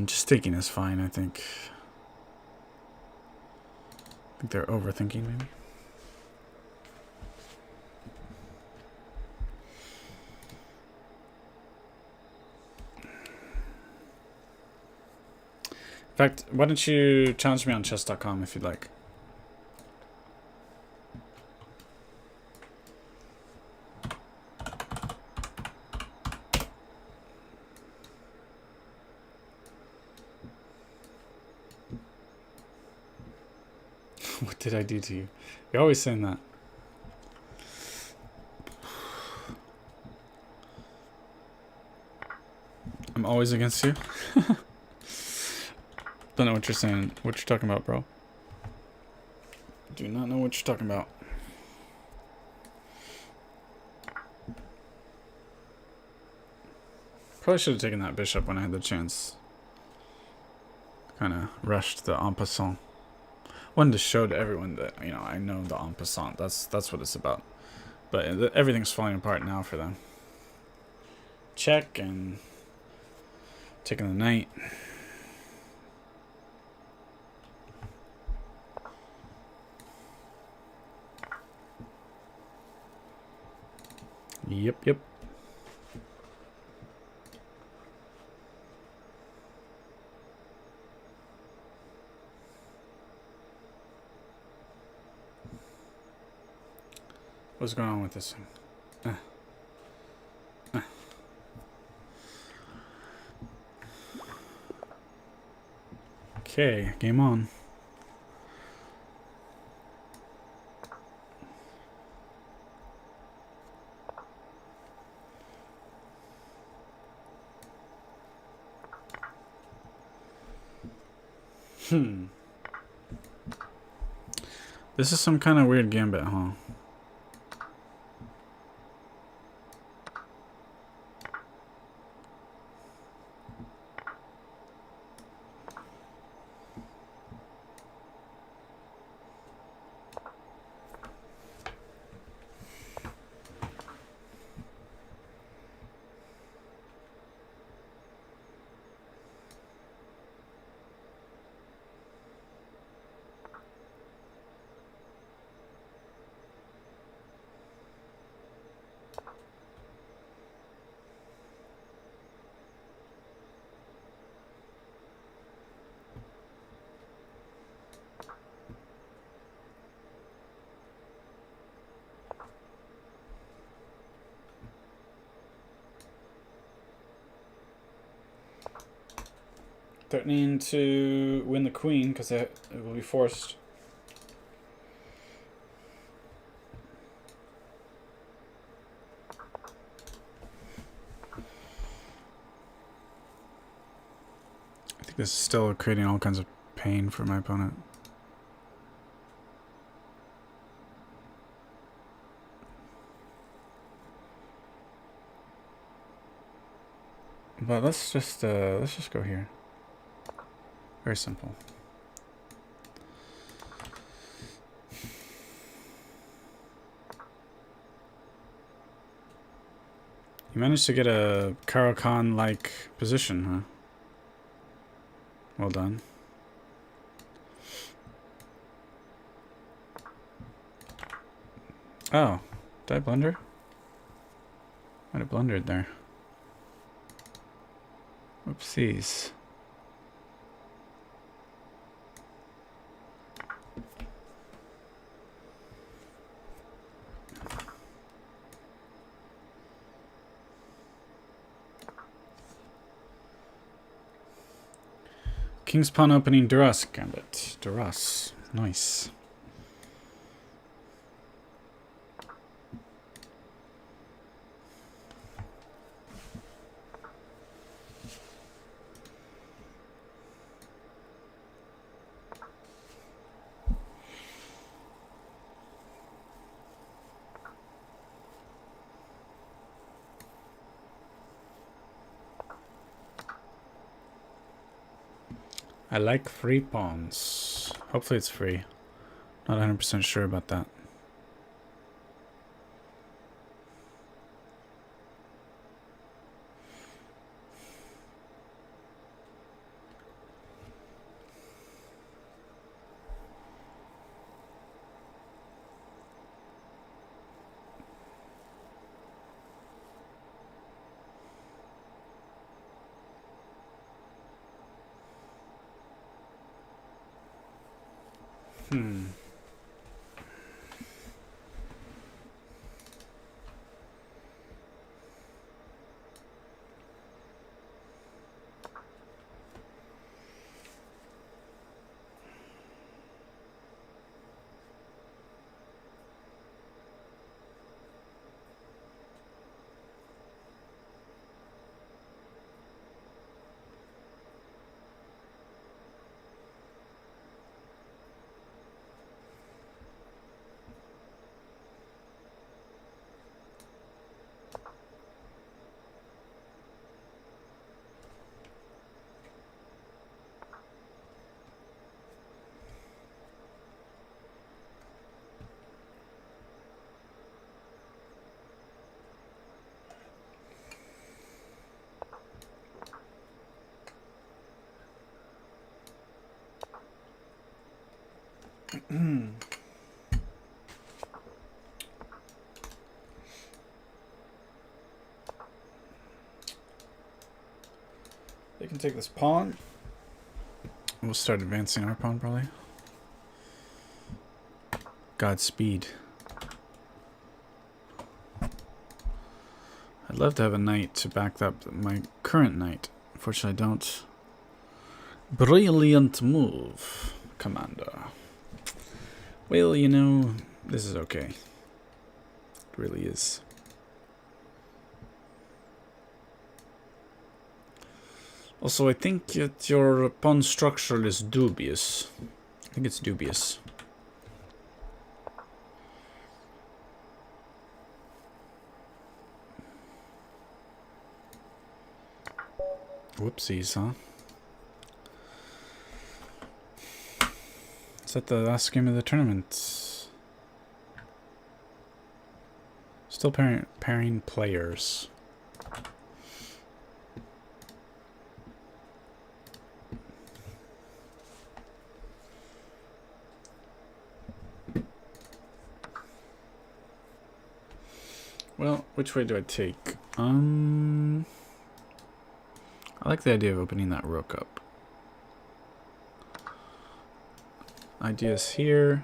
Just taking is fine, I think. I think they're overthinking, maybe. In fact, why don't you challenge me on chess.com if you'd like. What did I do to you? You're always saying that. I'm always against you? Don't know what you're saying. What you're talking about, bro. Do not know what you're talking about. Probably should have taken that bishop when I had the chance. Kind of rushed the en passant. Wanted to show to everyone that, you know, I know the en passant. That's what it's about. But everything's falling apart now for them. Check and taking the knight. Yep. What's going on with this thing? Okay, game on. This is some kind of weird gambit, huh? Threatening to win the queen because it will be forced. I think this is still creating all kinds of pain for my opponent. But let's just go here. Very simple. You managed to get a Caro-Kann-like position, huh? Well done. Oh, did I blunder? Might have blundered there. Oopsies. King's Pawn opening Duras gambit. Duras. Nice. I like free pawns. Hopefully it's free. Not 100% sure about that. They can take this pawn. We'll start advancing our pawn probably. Godspeed. I'd love to have a knight to back up my current knight. Unfortunately, I don't. Brilliant move, Commander. Well, you know, this is okay. It really is. Also, I think that your pawn structure is dubious. I think it's dubious. Whoopsies, huh? Is that the last game of the tournament? Still pairing players. Well, which way do I take? I like the idea of opening that rook up. Ideas here.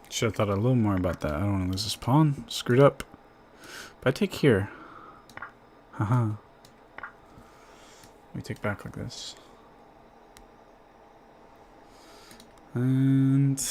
Should have thought a little more about that. I don't want to lose this pawn. Screwed up. But I take here. Haha. Let me take back like this. And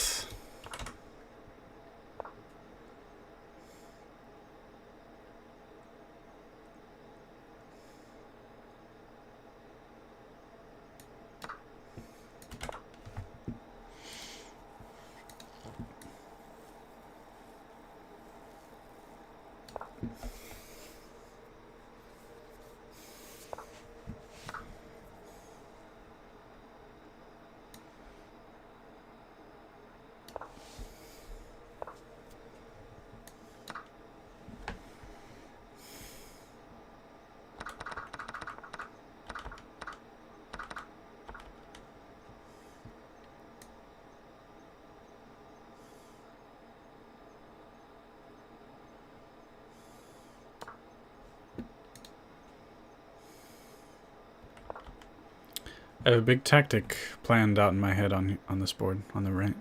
I have a big tactic planned out in my head on this board, on the right.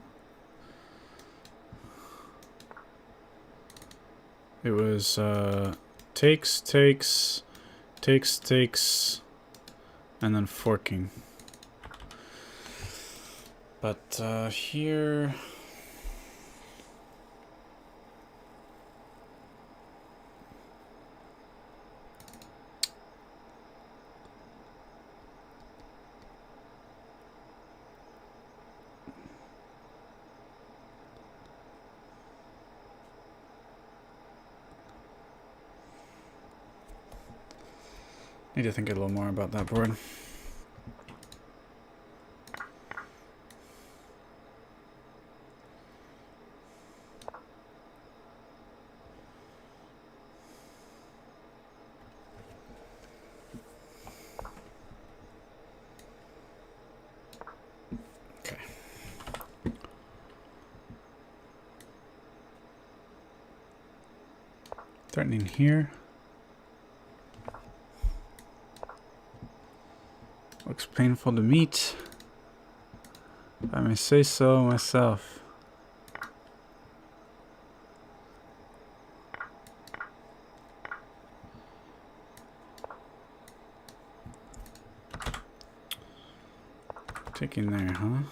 It was takes, and then forking. But here... Need to think a little more about that board. Okay. Threatening here. Looks painful to meet. If I may say so myself. Taking there, huh?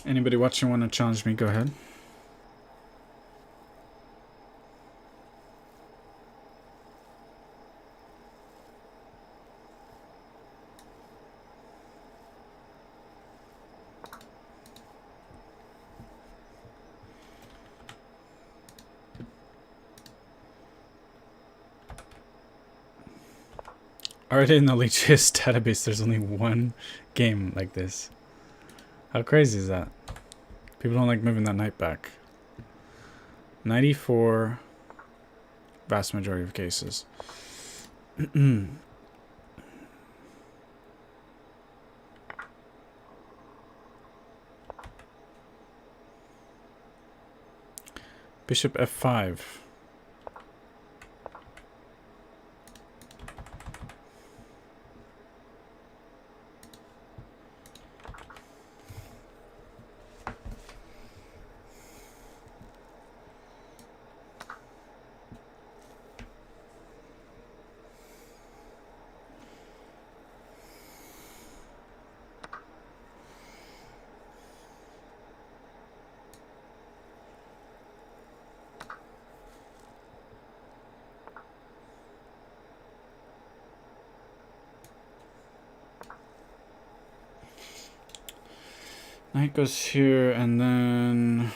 Anybody watching want to challenge me? Go ahead. Already in the Legius database, there's only one game like this. How crazy is that? People don't like moving that knight back. 94, vast majority of cases. Bishop f5. Knight goes here, and then...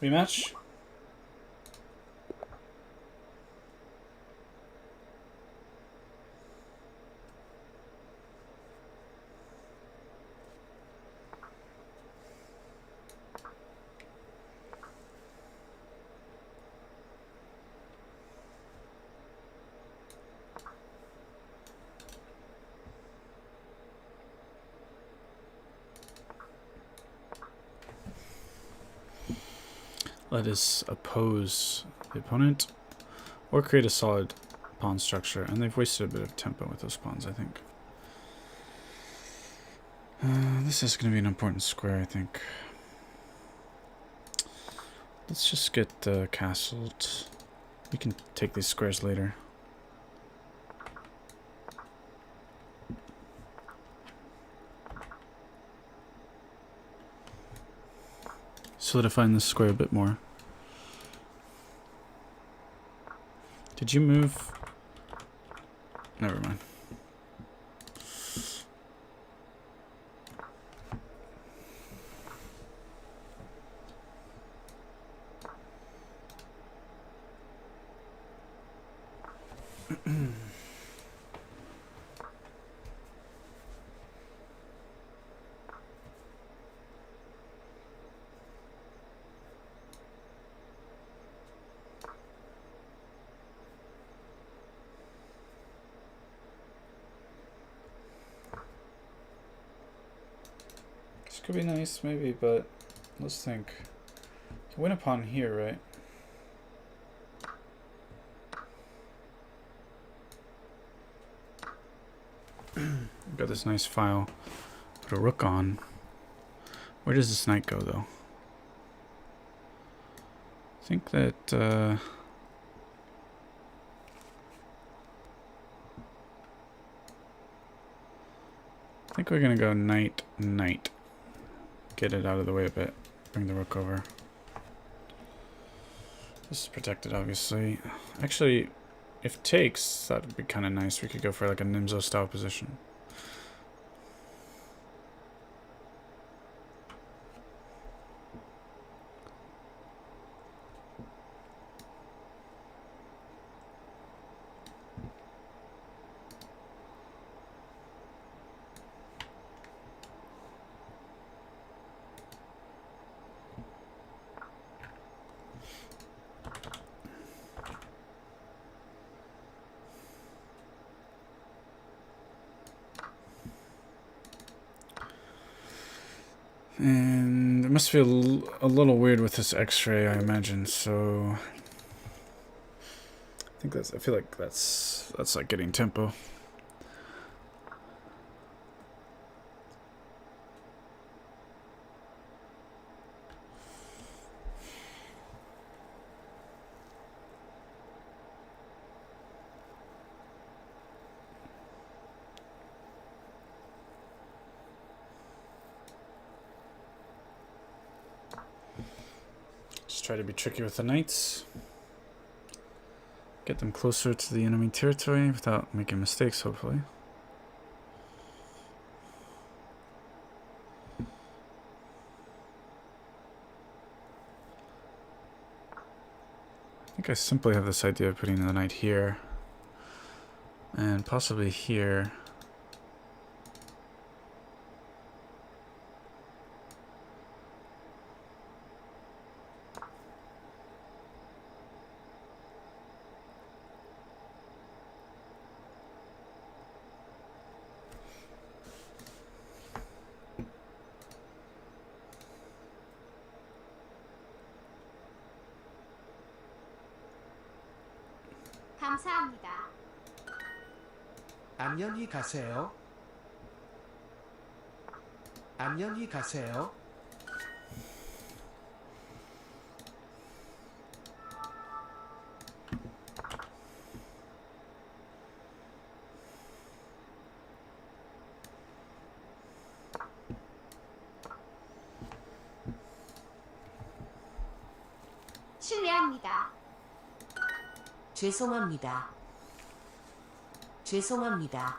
Rematch? Let us oppose the opponent or create a solid pawn structure, and they've wasted a bit of tempo with those pawns, I think. This is going to be an important square, I think. Let's just get castled. We can take these squares later. Solidifying this square a bit more. Did you move? Never mind. Could be nice, maybe, but let's think. Can win a pawn here, right? Got this nice file. Put a rook on. Where does this knight go, though? I think that... I think we're gonna go knight, knight. Get it out of the way a bit. Bring the rook over. This is protected, obviously. Actually, if takes, that would be kind of nice. We could go for like a Nimzo style position. And it must feel a little weird with this X-ray, I imagine. So I feel like that's like getting tempo. Just try to be tricky with the knights. Get them closer to the enemy territory without making mistakes, hopefully. I think I simply have this idea of putting the knight here and possibly here. 감사합니다. 안녕히 가세요. 안녕히 가세요. 실례합니다. 죄송합니다. 죄송합니다.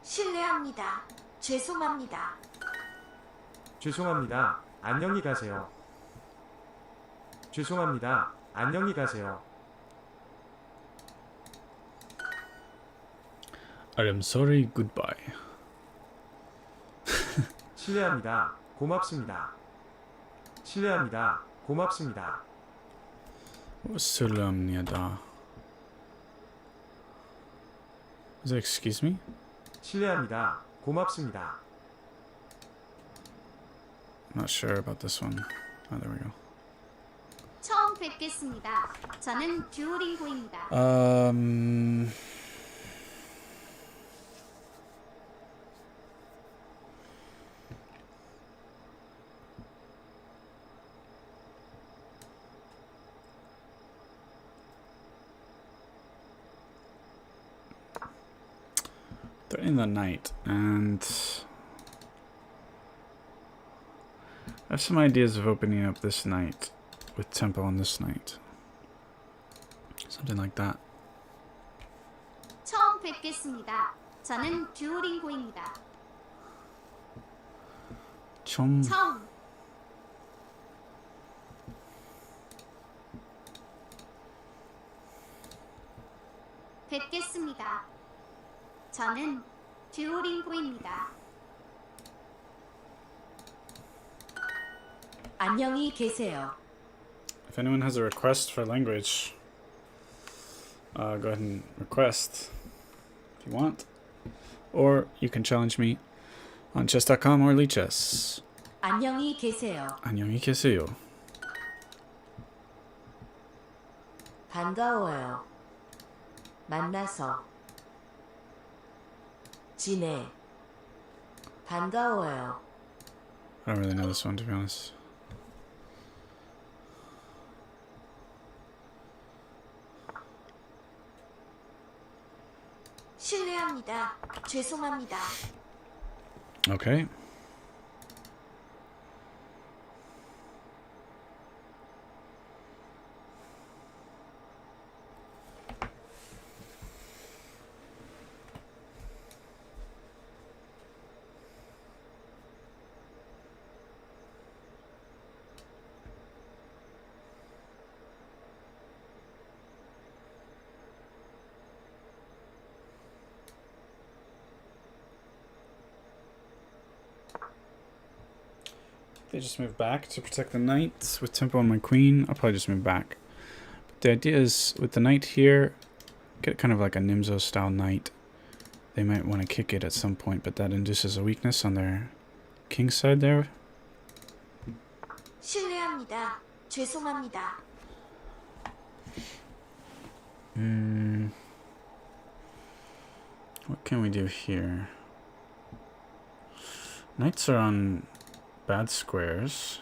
실례합니다. 죄송합니다. 죄송합니다. 안녕히 가세요. 죄송합니다. 안녕히 가세요. I'm sorry, goodbye. 실례합니다. 고맙습니다. 실례합니다. 고맙습니다. 실례합니다. Is that excuse me? 실례합니다. 고맙습니다. Not sure about this one. Oh, there we go. 처음 뵙겠습니다. 저는 듀오링고입니다. They're in the night, and I have some ideas of opening up this night with tempo on this night. Something like that. 처음 뵙겠습니다. 저는 듀오링고입니다. 처음 처음 뵙겠습니다. 저는 듀오링고입니다. 안녕히 계세요. If anyone has a request for language, go ahead and request if you want. Or you can challenge me on chess.com or Lichess. 안녕히 계세요. 안녕히 계세요. 반가워요. 만나서. 지내. 반가워요. I don't really know this one, to be honest. 실례합니다. 죄송합니다. Okay. They just move back to protect the knights with tempo on my queen. I'll probably just move back. But the idea is with the knight here, get kind of like a Nimzo style knight. they might want to kick it at some point, but that induces a weakness on their king side there. 실례합니다. 죄송합니다. What can we do here? Knights are on bad squares.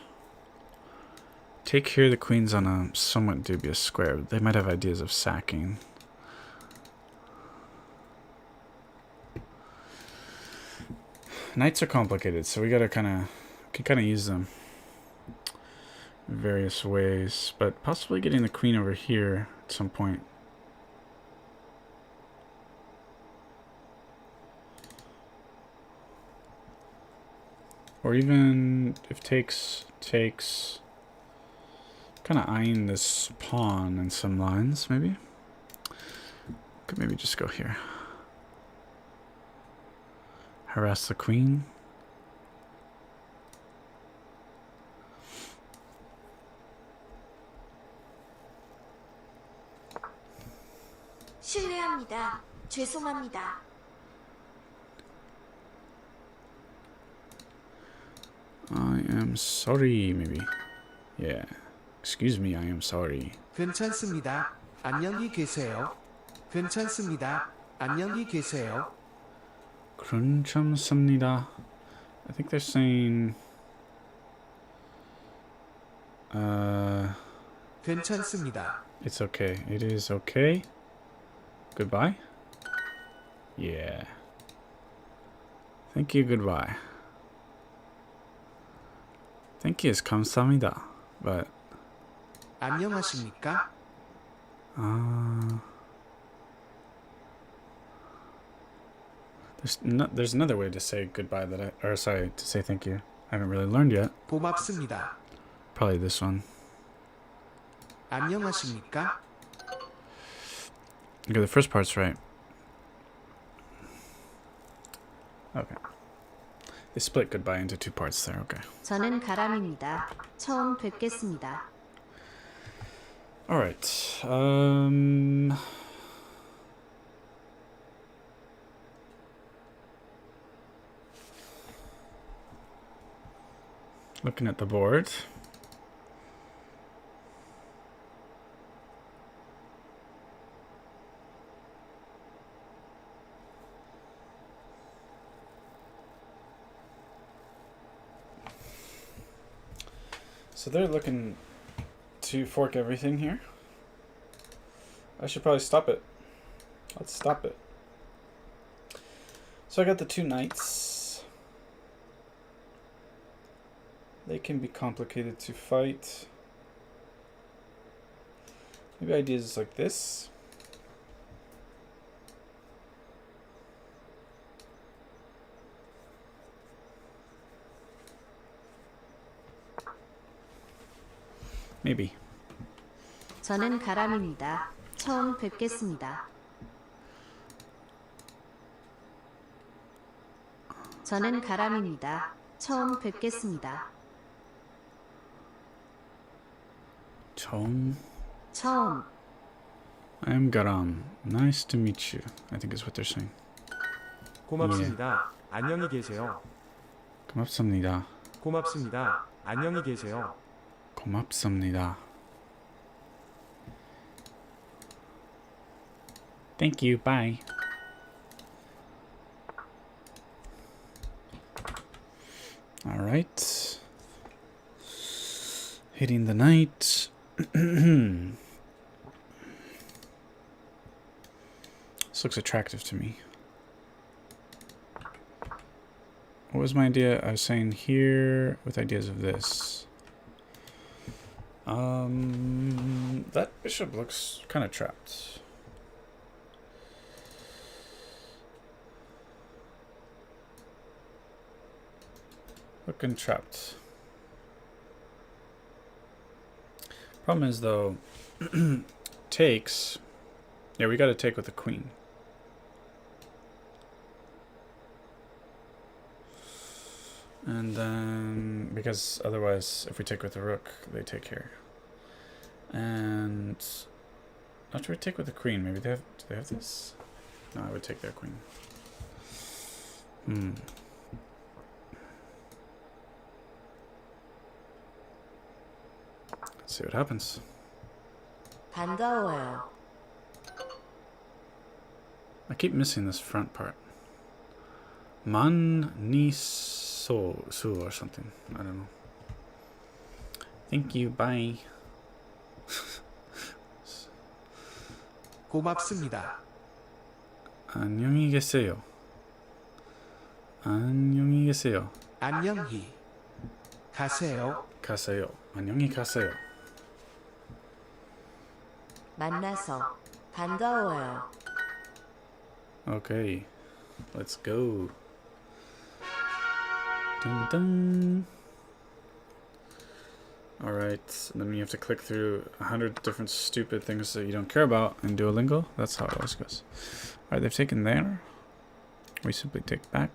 Take here, the queen's on a somewhat dubious square. They might have ideas of sacking. Knights are complicated, so we gotta can kind of use them in various ways, but possibly getting the queen over here at some point. Or even if takes, kind of eyeing this pawn in some lines, maybe. Could maybe just go here. Harass the queen. 실례합니다. 죄송합니다. I am sorry, maybe. Yeah. Excuse me, I am sorry. 괜찮습니다. 안녕히 계세요. 괜찮습니다. 안녕히 계세요. 괜찮습니다. I think they're saying 괜찮습니다. it's okay. It is okay. Goodbye. Yeah. Thank you, goodbye. Thank you is 감사합니다. But 안녕하십니까? there's another way to say goodbye to say thank you. I haven't really learned yet. 고맙습니다. Probably this one. 안녕하십니까? Okay, the first part's right. Okay. They split goodbye into two parts there, okay. 저는 가람입니다. 처음 뵙겠습니다. Alright. Looking at the board. So they're looking to fork everything here. I should probably stop it. Let's stop it. So I got the two knights. They can be complicated to fight. Maybe ideas like this. Maybe. 저는 가람입니다. 처음 뵙겠습니다. 저는 가람입니다. 처음 뵙겠습니다. 처음. 처음. I am Garam. Nice to meet you. I think is what they're saying. 고맙습니다. 안녕히 계세요. 고맙습니다. 고맙습니다. 안녕히 계세요. 고맙습니다. Thank you. Bye. All right. Hitting the knight. This looks attractive to me. What was my idea? I was saying here with ideas of this. That bishop looks kind of trapped. Looking trapped. Problem is though, takes. Yeah, we got to take with the queen. And then, because otherwise, if we take with the rook, they take here. And after we take with the queen, maybe do they have this? No, I would take their queen. Hmm. Let's see what happens. 반가워요. I keep missing this front part. Man ni so or something. I don't know. Thank you. Bye. 고맙습니다. 안녕히 계세요. 안녕히 계세요. 안녕히 가세요. 가세요. 안녕히 가세요. 만나서 반가워요. Okay, let's go. Dun dun. Alright, and then you have to click through 100 different stupid things that you don't care about in Duolingo. That's how it always goes. Alright, they've taken there. We simply take back.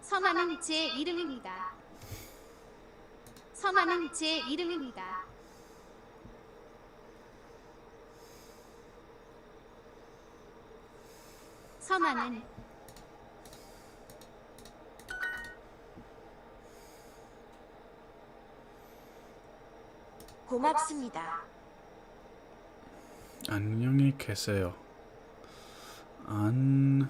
선아는 제 이름입니다. 선아는 제 이름입니다. 선아는 고맙습니다. 안녕히 계세요. 안녕히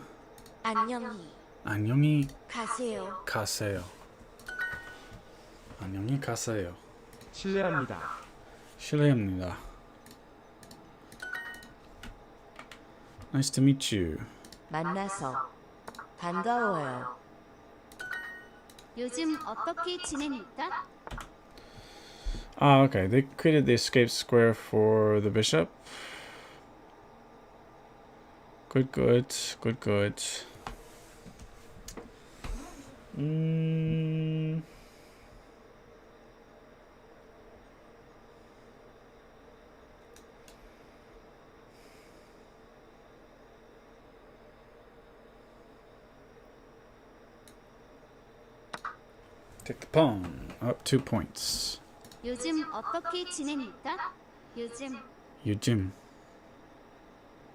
안녕히 가세요. 가세요. 안녕히 가세요. 실례합니다. 실례합니다. Nice to meet you. 만나서 반가워요. 요즘 어떻게 지냅니까? Ah, okay. They created the escape square for the bishop. Good, good, good, good. Take the pawn. Up 2 points. 요즘 어떻게 지냅니까? 요즘 Yujim.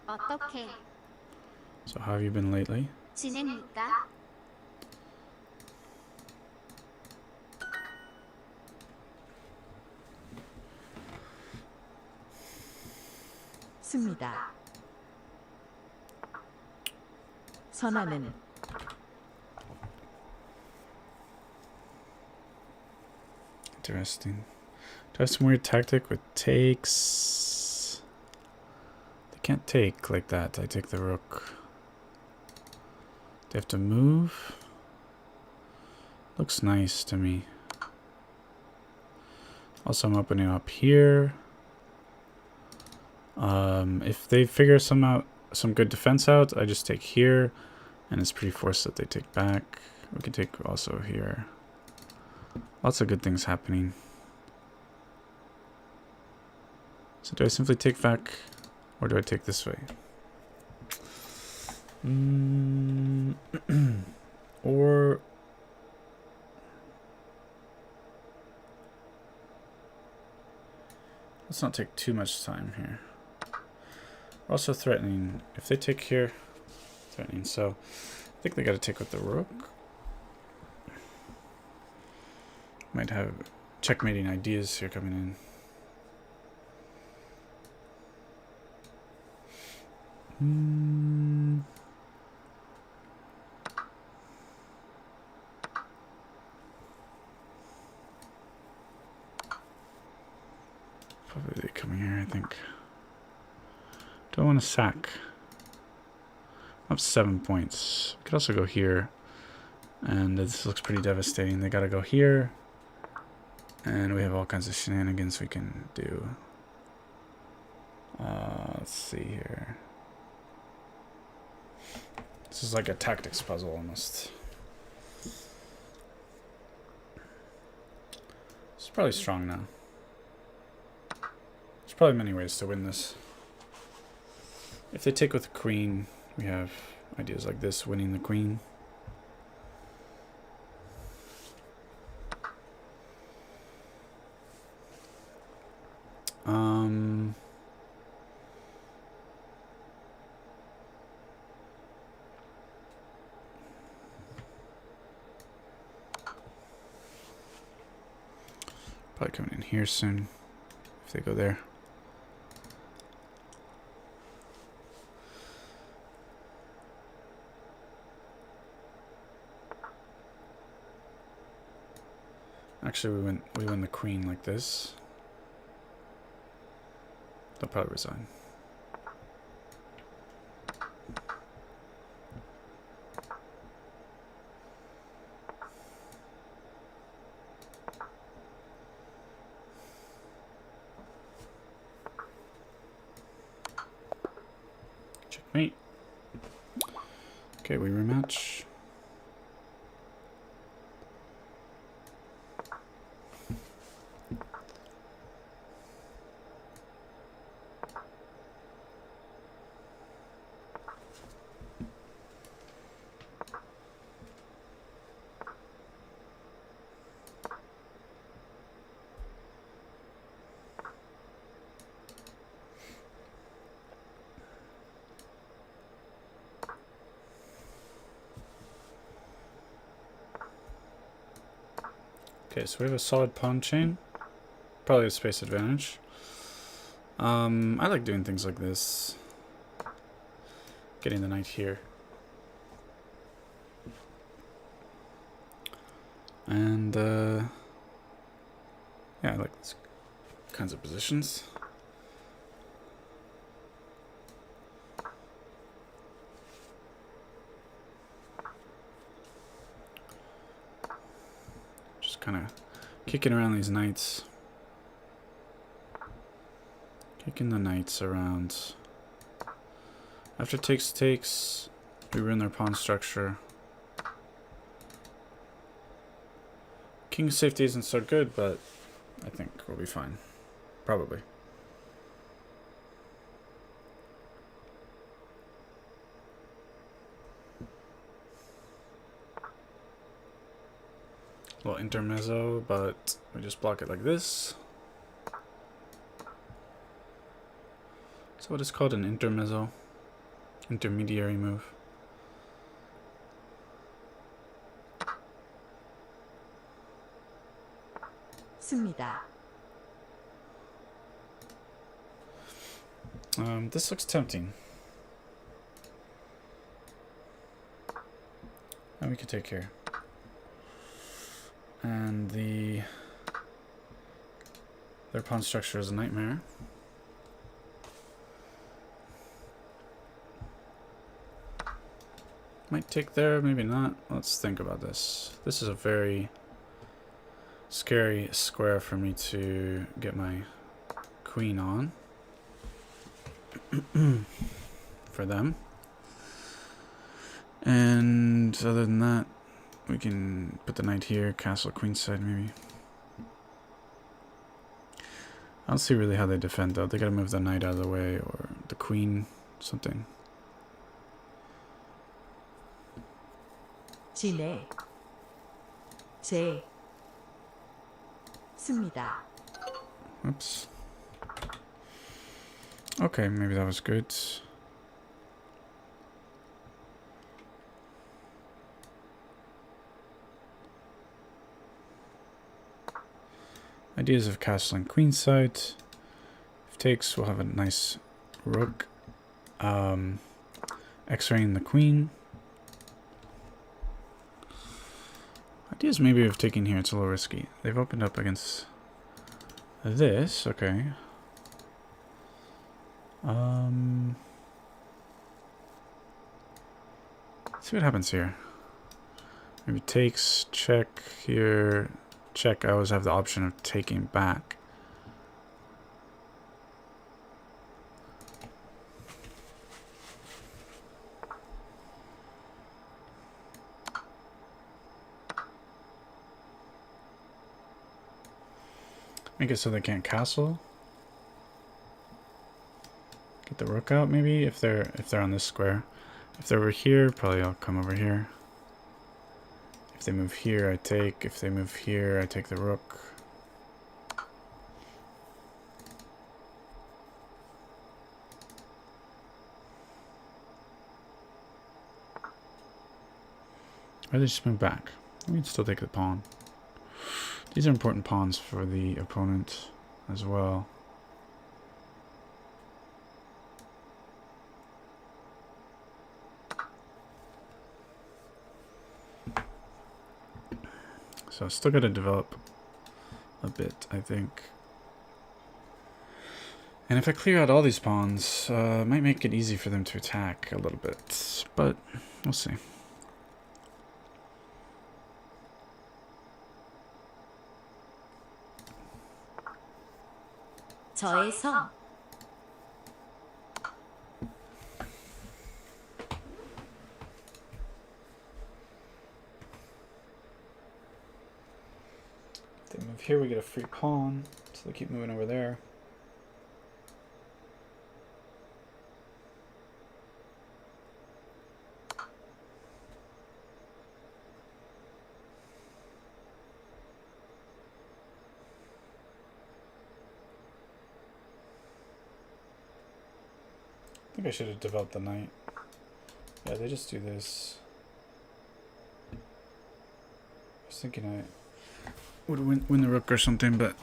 어떻게 So how have you been lately? 지냅니까? 습니다. 선아는 Interesting. Do I have some weird tactic with takes? They can't take like that. I take the rook. They have to move. Looks nice to me. Also, I'm opening up here. If they figure some good defense out, I just take here, and it's pretty forced that they take back. We can take also here. Lots of good things happening. So do I simply take back, or do I take this way? Or let's not take too much time here. We're also threatening. If they take here, threatening. So I think they got to take with the rook. Might have checkmating ideas here coming in. Probably coming here, I think. Do I want to sack? I'm up 7 points. We could also go here. And this looks pretty devastating. They gotta go here. And we have all kinds of shenanigans we can do. Let's see here. This is like a tactics puzzle almost. It's probably strong now. There's probably many ways to win this. If they take with the queen, we have ideas like this, winning the queen. Probably coming in here soon if they go there. Actually, we win the queen like this. They'll probably resign. Checkmate. Okay, we rematch. Okay, so we have a solid pawn chain. Probably a space advantage. I like doing things like this. Getting the knight here. And, yeah, I like these kinds of positions. Kind of kicking around these knights. Kicking the knights around. After takes, we ruin their pawn structure. King's safety isn't so good, but I think we'll be fine. Probably. A little intermezzo, but we just block it like this. So what is called an intermezzo? Intermediary move. 씁니다. This looks tempting. And we can take care. And their pawn structure is a nightmare. Might take there, maybe not. Let's think about this. This is a very scary square for me to get my queen on. For them. And other than that, we can put the knight here, castle queenside maybe. I don't see really how they defend though. They gotta move the knight out of the way or the queen, something. 진해. 제. 씁니다. Oops. Okay, maybe that was good. Ideas of castling queenside. If takes, we'll have a nice rook. X-raying the queen. Ideas maybe of taking here, it's a little risky. They've opened up against this, okay. Let's see what happens here. Maybe takes, check here. Check, I always have the option of taking back. Make it so they can't castle. Get the rook out maybe if they're on this square. If they're over here, probably I'll come over here. If they move here, I take. If they move here, I take the rook. Or they just move back. We can still take the pawn. These are important pawns for the opponent as well. So still got to develop a bit, I think. And if I clear out all these pawns, it might make it easy for them to attack a little bit, but we'll see. 저의 성. If they move here, we get a free pawn, so they keep moving over there. I think I should have developed the knight. Yeah, they just do this. I was thinking I would win the rook or something, but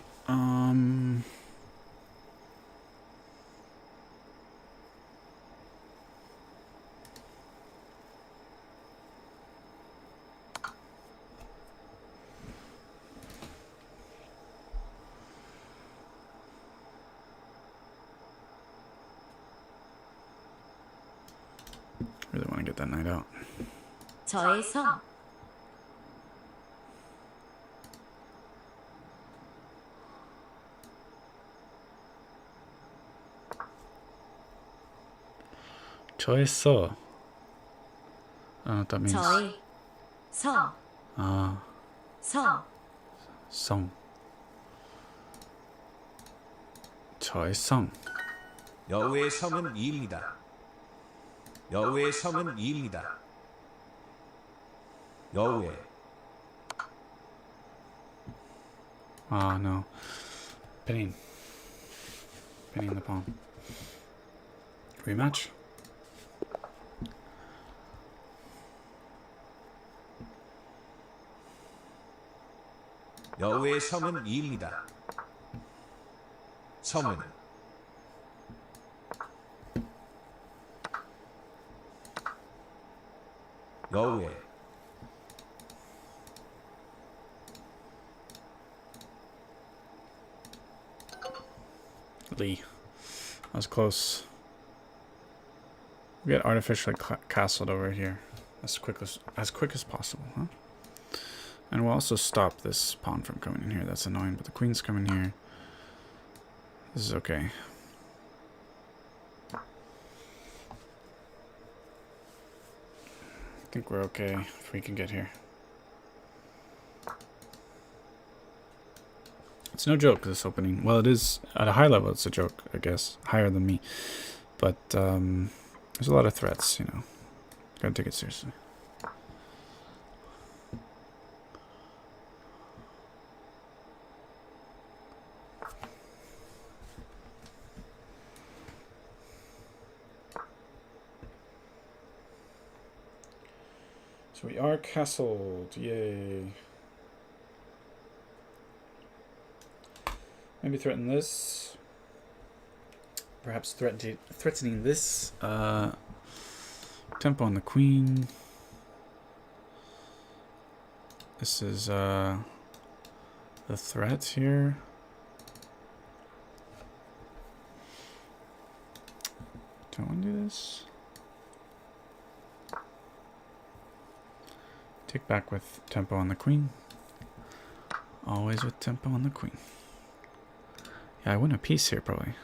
really want to get that knight out. 저의 성. 저했어. I don't know what that means. 저의 성. Ah, 성. song. 저의 성. 여호와의 성은 이입니다. 여호와의 성은 이입니다. 여호와. Ah, no. Pinning. Pinning the pawn. Rematch? 여호와의 성은 이입니다. 성은 여호와. Lee. That was close. We get artificially castled over here as quick as possible, huh? And we'll also stop this pawn from coming in here. That's annoying, but the queen's coming here. This is okay. I think we're okay if we can get here. It's no joke, this opening. Well, it is at a high level. It's a joke, I guess, higher than me. But there's a lot of threats, you know. Gotta take it seriously. So we are castled, yay. Maybe threaten this. Perhaps threatening this. Tempo on the queen. This is the threat here. Do I want to do this? Take back with tempo on the queen. Always with tempo on the queen. Yeah, I win a piece here, probably.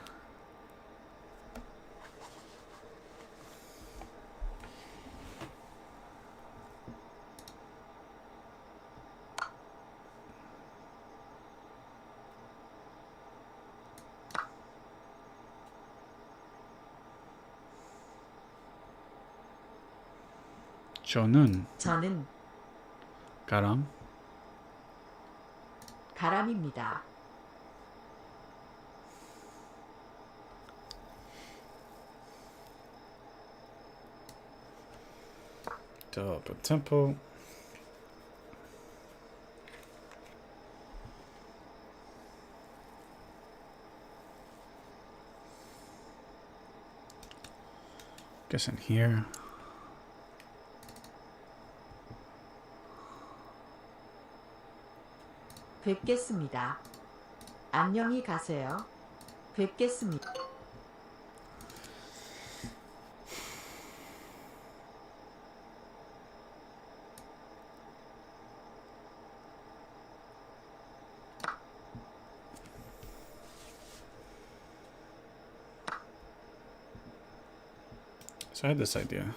저는 저는 가람 가람입니다. develop a tempo. Guess in here. 뵙겠습니다. 안녕히 가세요. 뵙겠습니다. So I had this idea.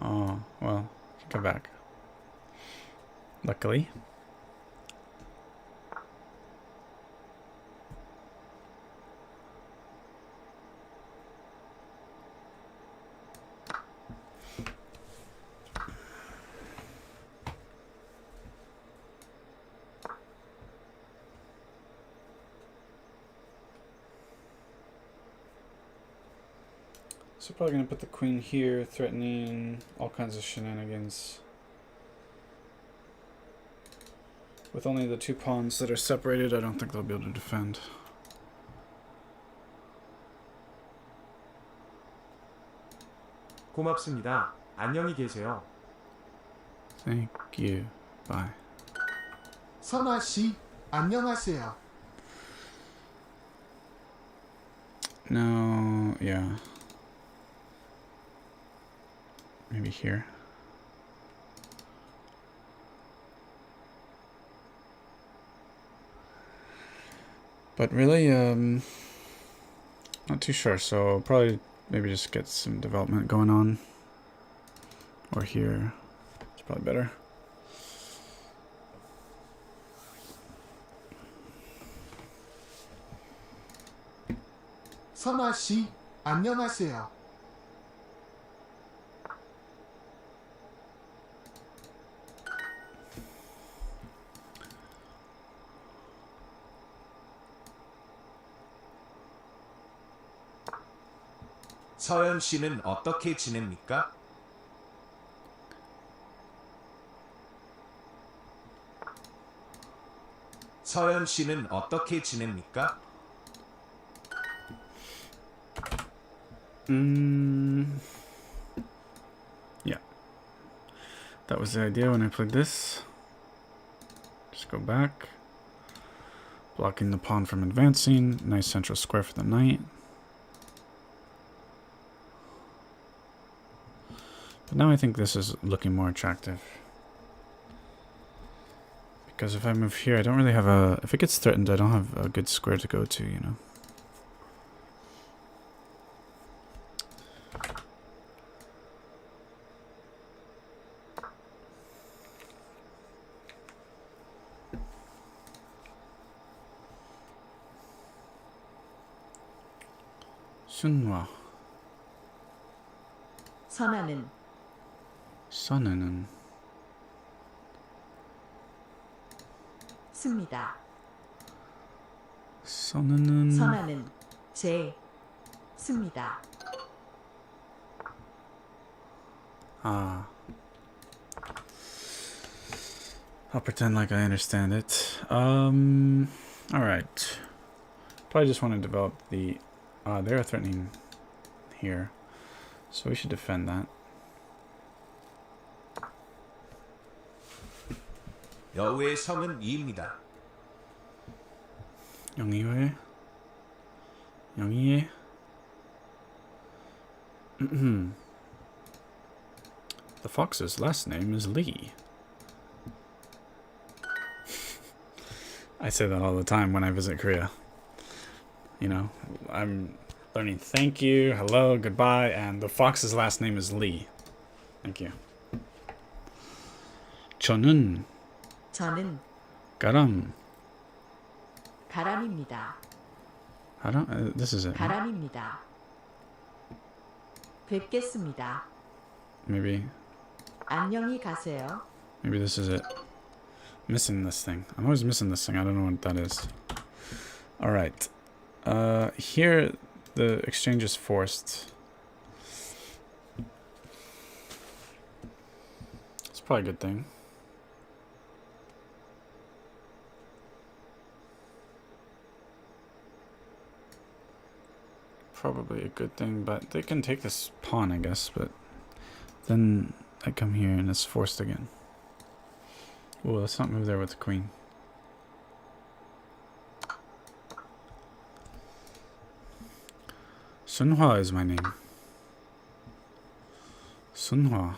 Oh, well, go back. Luckily. So probably gonna put the queen here, threatening all kinds of shenanigans. With only the 2 pawns that are separated, I don't think they'll be able to defend. 고맙습니다. 안녕히 계세요. Thank you. Bye. 선아 씨, 안녕하세요. No, yeah. Maybe here. But really, not too sure. So probably maybe just get some development going on. Or here. It's probably better. 선아 씨, 안녕하세요. 서현 씨는 어떻게 지냅니까? 서현 씨는 어떻게 지냅니까? Yeah. That was the idea when I played this. Just go back. Blocking the pawn from advancing. Nice central square for the knight. But now I think this is looking more attractive. Because if I move here, I don't really have a... If it gets threatened, I don't have a good square to go to, you know. 순화. 선아는 선에는 씁니다. 선에는 선아는 제 씁니다. Ah. I'll pretend like I understand it. Alright. Probably just want to develop the... they're threatening here. So we should defend that. 여우의 성은 이입니다. 영희회? 영희의? The fox's last name is Lee. I say that all the time when I visit Korea. You know, I'm learning thank you, hello, goodbye, and the fox's last name is Lee. Thank you. 저는 저는 가람. 가람입니다. 가람? This is it. 가람입니다. 뵙겠습니다. Maybe 안녕히 가세요. Maybe this is it. Missing this thing. I'm always missing this thing. I don't know what that is. Alright. Here, the exchange is forced. It's Probably a good thing. Probably a good thing, but they can take this pawn, I guess, but then I come here and it's forced again. Oh, let's not move there with the queen. Sunhwa is my name. Sunhwa.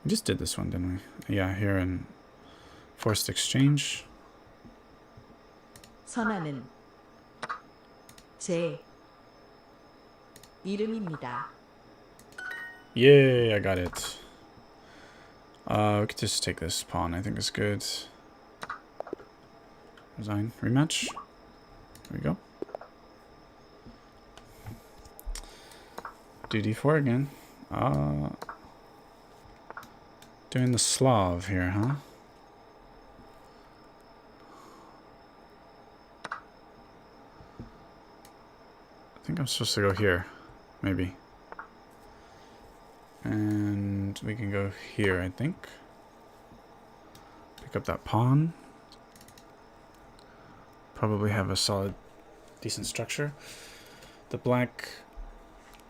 We just did this one, didn't we? Yeah, here in forced exchange. 선아는 제 이름입니다. Yay, I got it. We could just take this pawn. I think it's good. Resign. Rematch. Here we go. Do d4 again. Doing the Slav here, huh? I think I'm supposed to go here. Maybe. And we can go here, I think. Pick up that pawn. Probably have a solid, decent structure. The black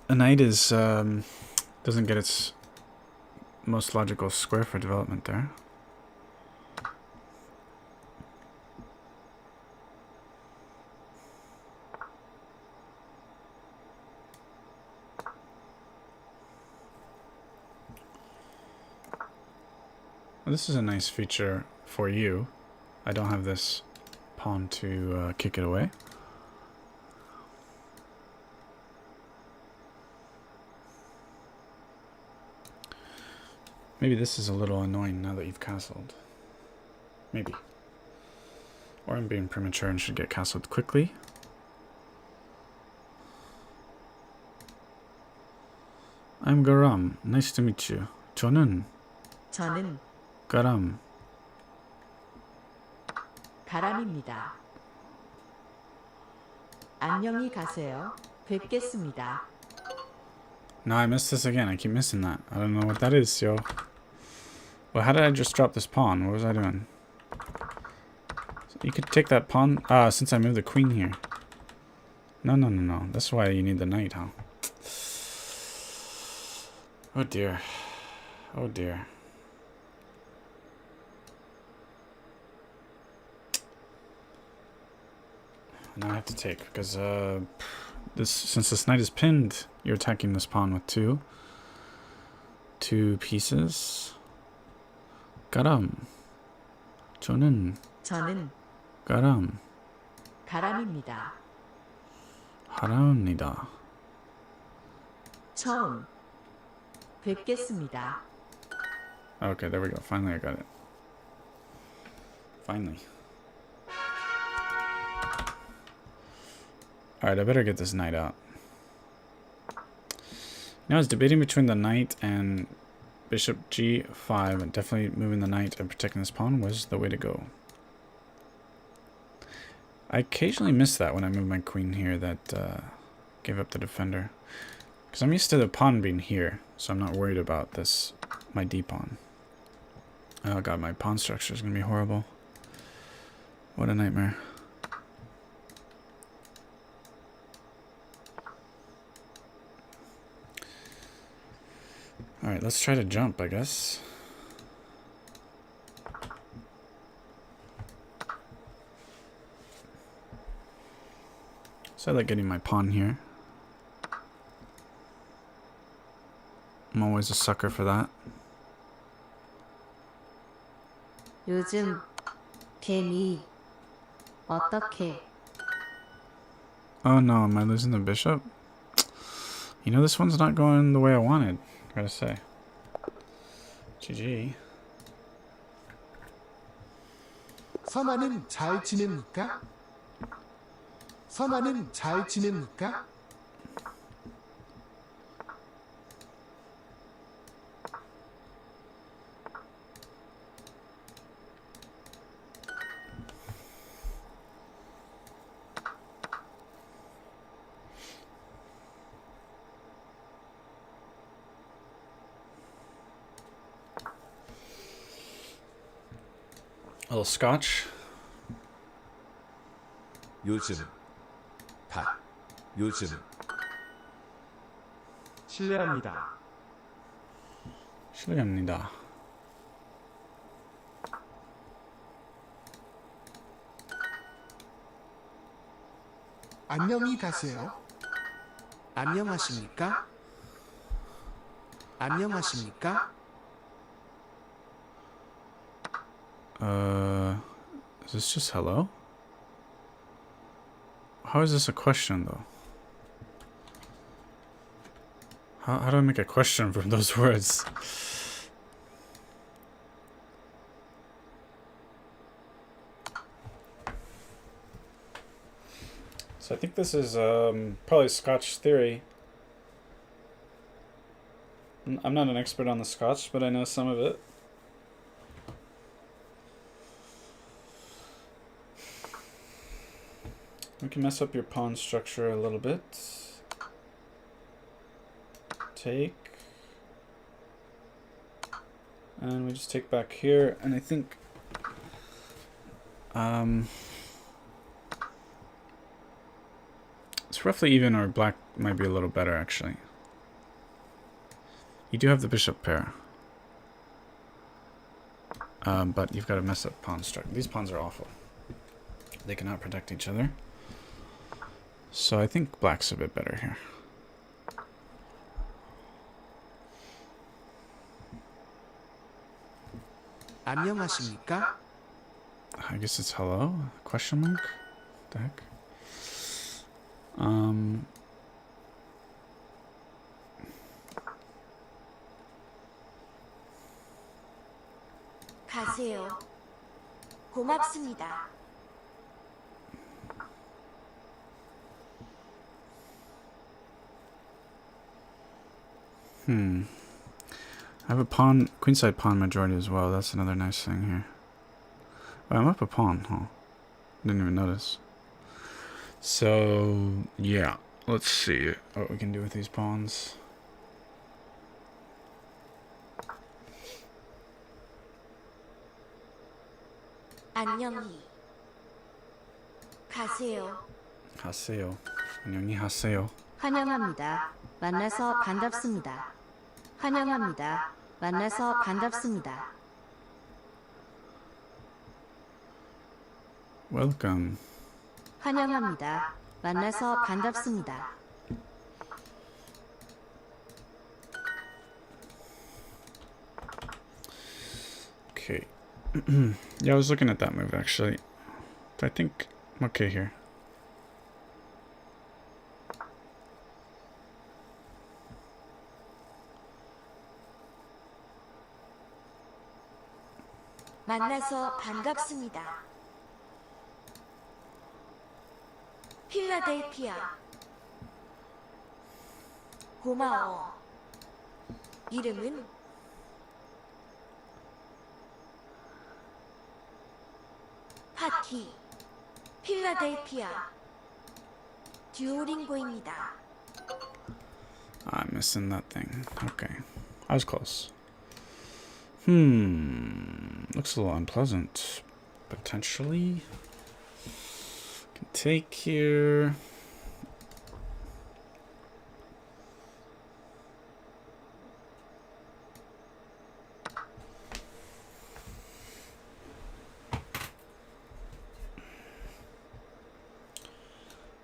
knight is doesn't get its most logical square for development there. Well, this is a nice feature for you. I don't have this pawn to kick it away. Maybe this is a little annoying now that you've castled. Maybe. Or I'm being premature and should get castled quickly. I'm Garam. Nice to meet you. 저는 Garam. 가람입니다. 안녕히 가세요. 뵙겠습니다. No, I missed this again. I keep missing that. I don't know what that is, yo. Well, how did I just drop this pawn? What was I doing? So you could take that pawn. Since I moved the queen here. No. That's why you need the knight, huh? Oh dear. Oh dear. Now I have to take because since this knight is pinned, you're attacking this pawn with two pieces. 가람. 저는 가람. 가람입니다. 하라입니다. 처음 뵙겠습니다. Okay, there we go. Finally, I got it. Finally. Alright, I better get this knight out. Now I was debating between the knight and bishop g5, and definitely moving the knight and protecting this pawn was the way to go. I occasionally miss that when I move my queen here, that gave up the defender. Because I'm used to the pawn being here, so I'm not worried about this, my d-pawn. Oh god, my pawn structure is going to be horrible. What a nightmare. Alright, let's try to jump, I guess. So I like getting my pawn here. I'm always a sucker for that. 요즘 개미 어떻게? Oh no, am I losing the bishop? You know, this one's not going the way I wanted, gotta say. GG. 선아는 잘 지냅니까? 선아는 잘 지냅니까? A little scotch. 요즘 밭 요즘 실례합니다. 실례합니다. 안녕히 가세요. 안녕하십니까? 안녕하십니까? Is this just hello? How is this a question though? How do I make a question from those words? So I think this is probably Scotch theory. I'm not an expert on the Scotch, but I know some of it. We can mess up your pawn structure a little bit. Take. And we just take back here, and I think it's roughly even, or black might be a little better actually. You do have the bishop pair. But you've got to mess up pawn structure. These pawns are awful. They cannot protect each other. So I think black's a bit better here. 안녕하십니까? I guess it's hello? Question mark? What the heck? 가세요. 고맙습니다. I have a pawn, queenside pawn majority as well. That's another nice thing here. Oh, I'm up a pawn, huh? Didn't even notice. So, yeah. Let's see what we can do with these pawns. 안녕히 가세요. 하세요. 안녕히 하세요. 환영합니다. 만나서 반갑습니다. 환영합니다. 만나서 반갑습니다. Welcome. 환영합니다. 만나서 반갑습니다. Okay. Yeah, I was looking at that move actually. I think I'm okay here. 만나서 반갑습니다. 필라델피아. 고마워. 이름은 파티. 필라델피아. 듀오링고입니다. I'm missing that thing. Okay. I was close. Looks a little unpleasant. Potentially. Can take here.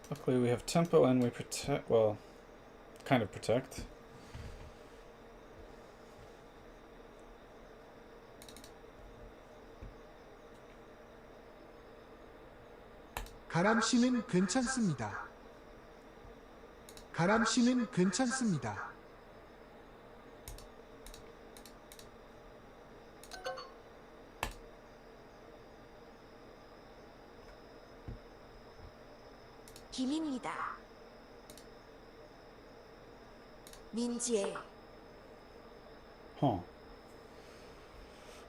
Luckily we have tempo and we protect, well, kind of protect. 가람 씨는 괜찮습니다. 가람 씨는 괜찮습니다. 김입니다. 민지의 Huh.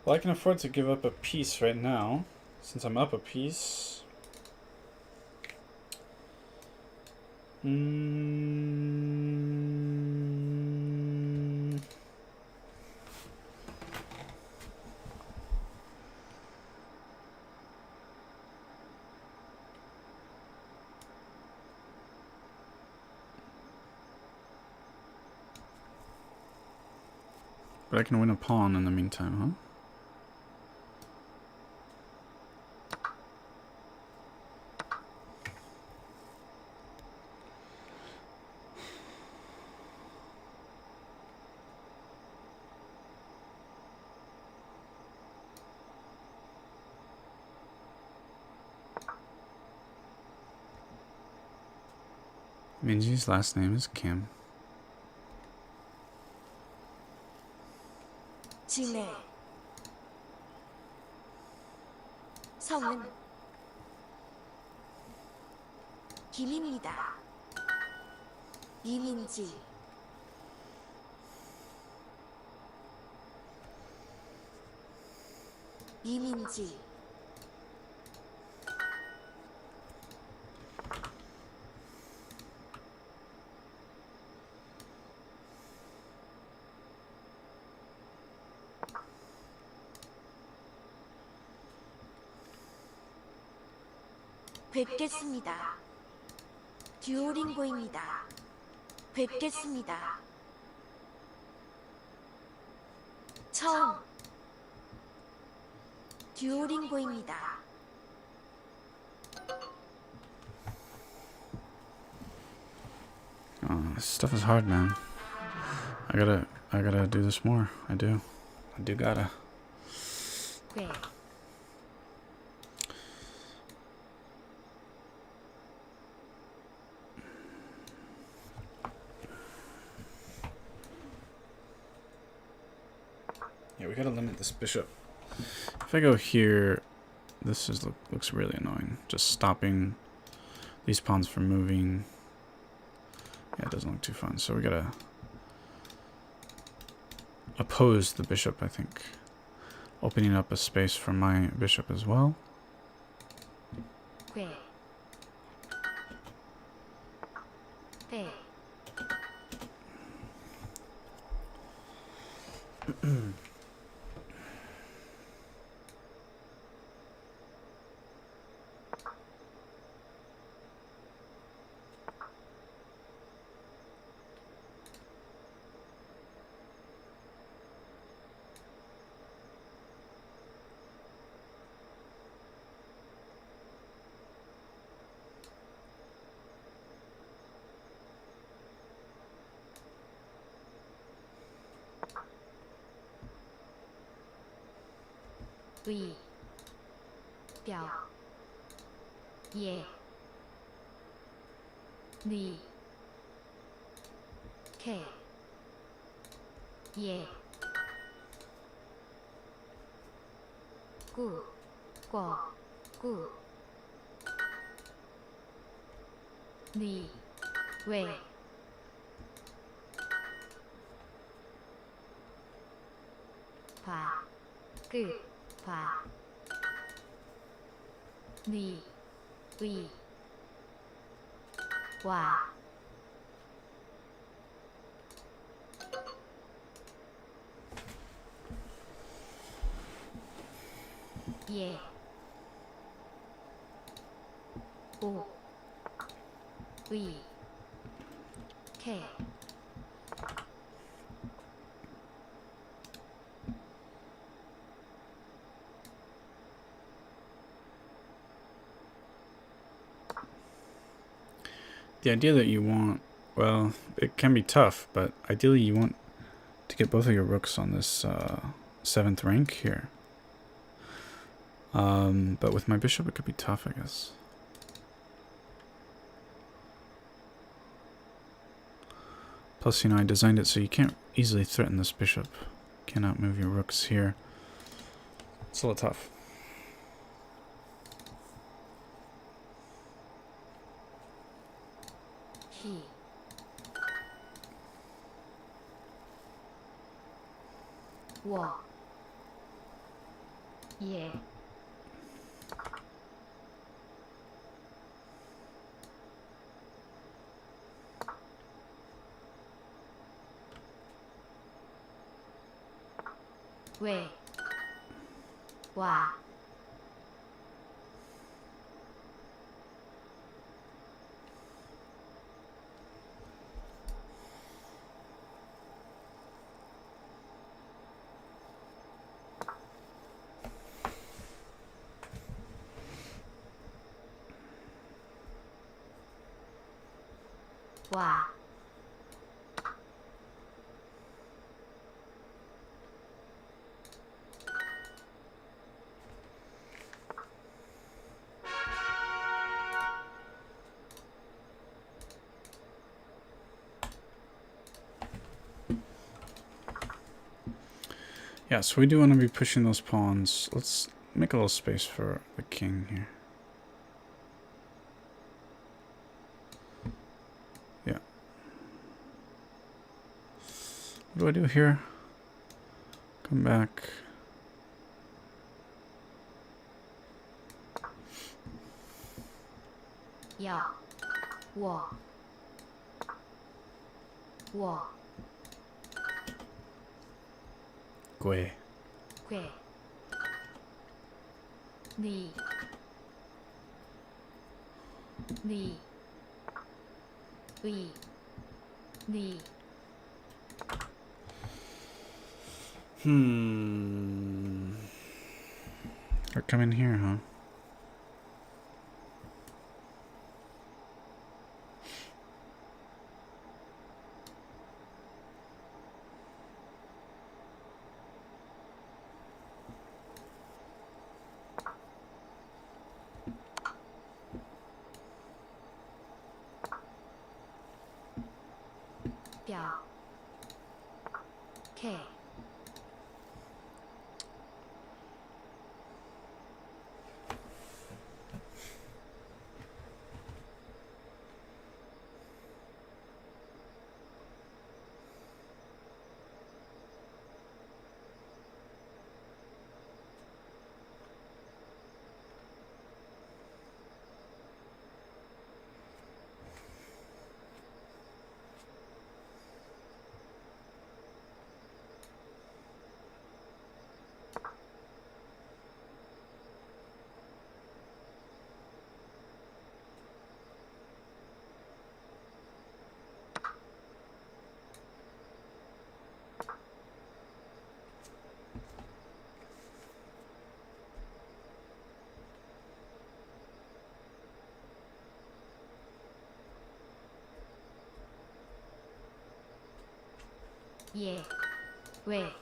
Well, I can afford to give up a piece right now, since I'm up a piece. But I can win a pawn in the meantime, huh? Minji's last name is Kim. 진해. 성은 김입니다. 이민지. 이민지. 뵙겠습니다. 듀오링고입니다. 뵙겠습니다. 처음 듀오링고입니다. This stuff is hard, man. I gotta do this more. I do gotta. 괴, Yeah, we gotta limit this bishop. If I go here, this looks really annoying. Just stopping these pawns from moving. Yeah, it doesn't look too fun. So we gotta oppose the bishop, I think. Opening up a space for my bishop as well. 괴, 대, 의, 表, 예, 의, 개, 예, 구, 궈, 구, 의, 왜, 바, 끄, 바, 의, 의, 와, 예, 오, 의, 개, The idea that you want, well, it can be tough, but ideally you want to get both of your rooks on this 7th rank here. But with my bishop it could be tough, I guess. Plus, you know, I designed it so you can't easily threaten this bishop. Cannot move your rooks here. It's a little tough. 희, 워, 예, 왜, 와, 와, Yeah, so we do want to be pushing those pawns. Let's make a little space for the king here. Yeah. What do I do here? Come back. 여, 워, 워, gue. 괴, 니, 니, 위, 니, Or come in here, huh? 뼈, 개, 예, 왜,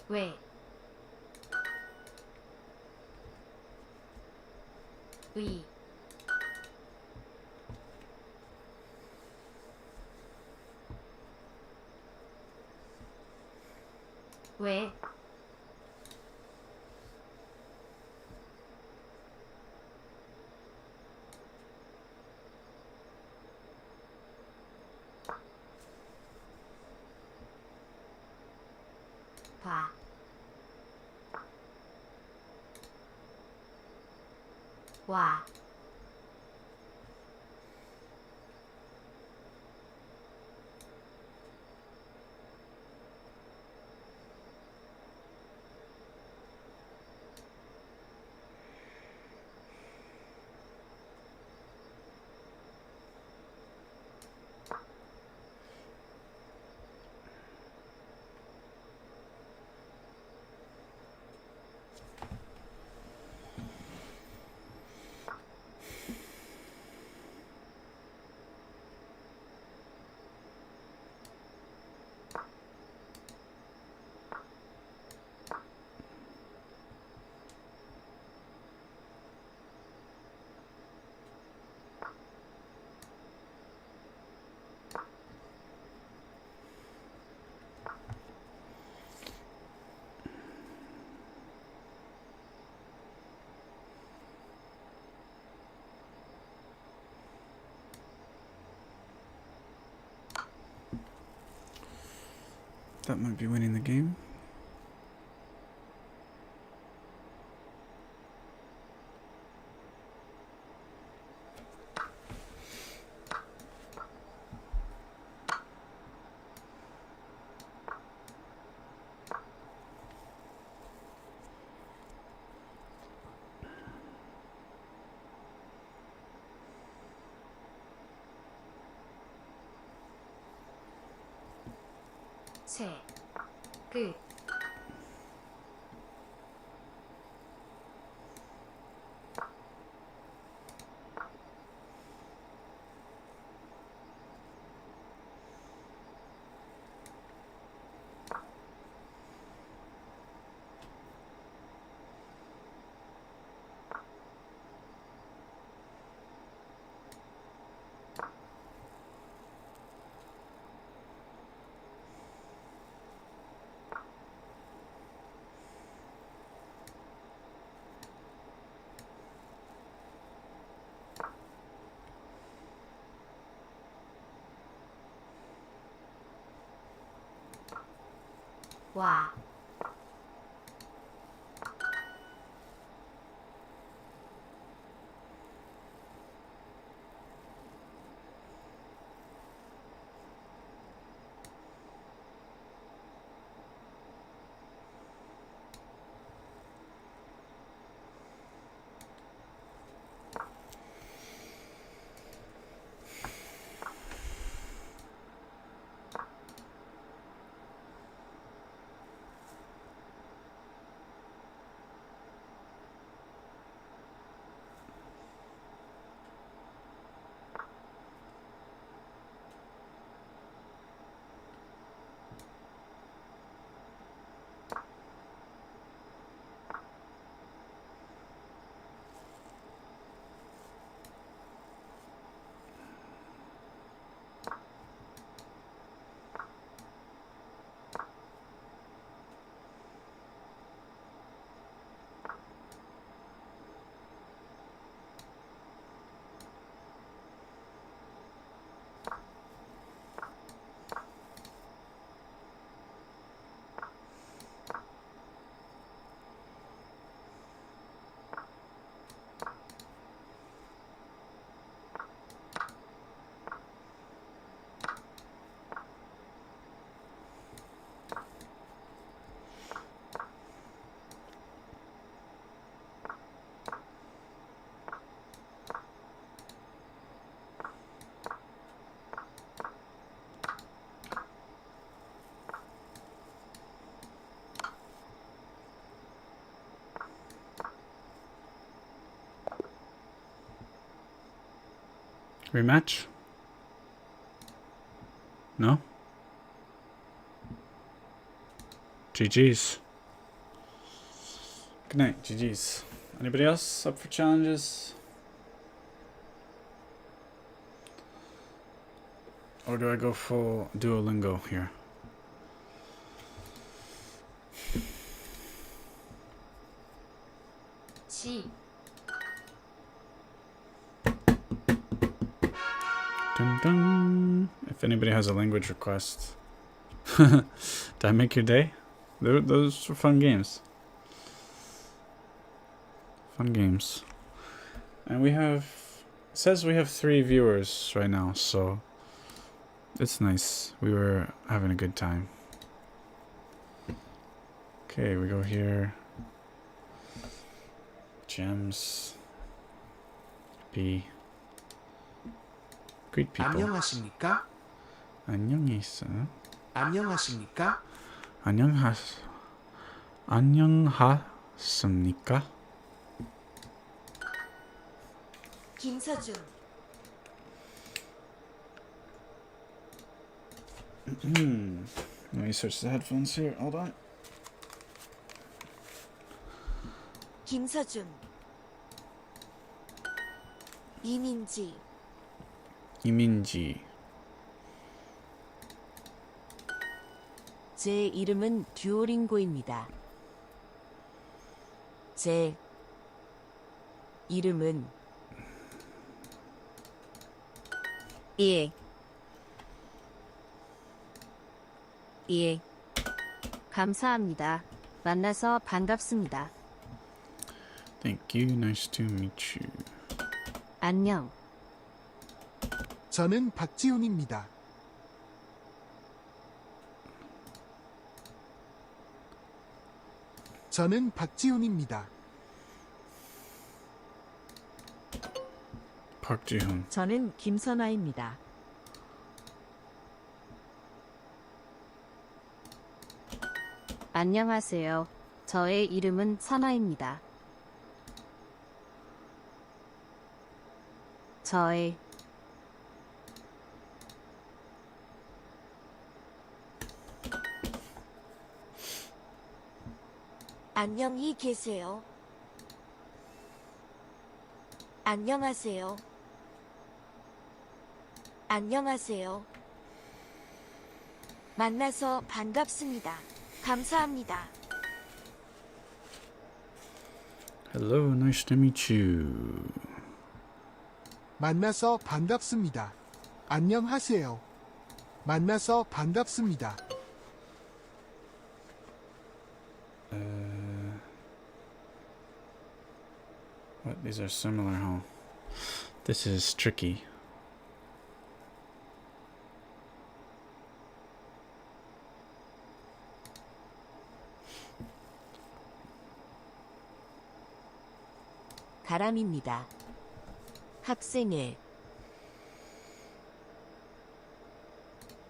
왜, 위, 왜, 봐, 와, That might be winning the game. 최, 끝, 와, Rematch? No? GG's. Good night, GG's. Anybody else up for challenges? Or do I go full Duolingo here? 지, Dun dun. If anybody has a language request. Did I make your day? Those were fun games. Fun games. And we have... It says we have 3 viewers right now, so... It's nice. We were having a good time. Okay, we go here. Gems. B. Greet people. 안녕하십니까? 안녕히 있어. 안녕하십니까? 안녕하십니까? 김서준, Let me switch the headphones here. Hold on. 김서준, 이민지, 이민지. 제 이름은 듀오링고입니다. 제 이름은 예. 예. 감사합니다. 만나서 반갑습니다. Thank you. Nice to meet you. 안녕. 저는 박지훈입니다. 저는 박지훈입니다. Park Ji-hoon. 저는 김선아입니다. 안녕하세요. 저의 이름은 선아입니다. 저의 안녕히 계세요. 안녕하세요. 안녕하세요. 만나서 반갑습니다. 감사합니다. Hello, nice to meet you. 만나서 반갑습니다. 안녕하세요. 만나서 반갑습니다. What? These are similar, huh? This is tricky. 가람입니다. 학생의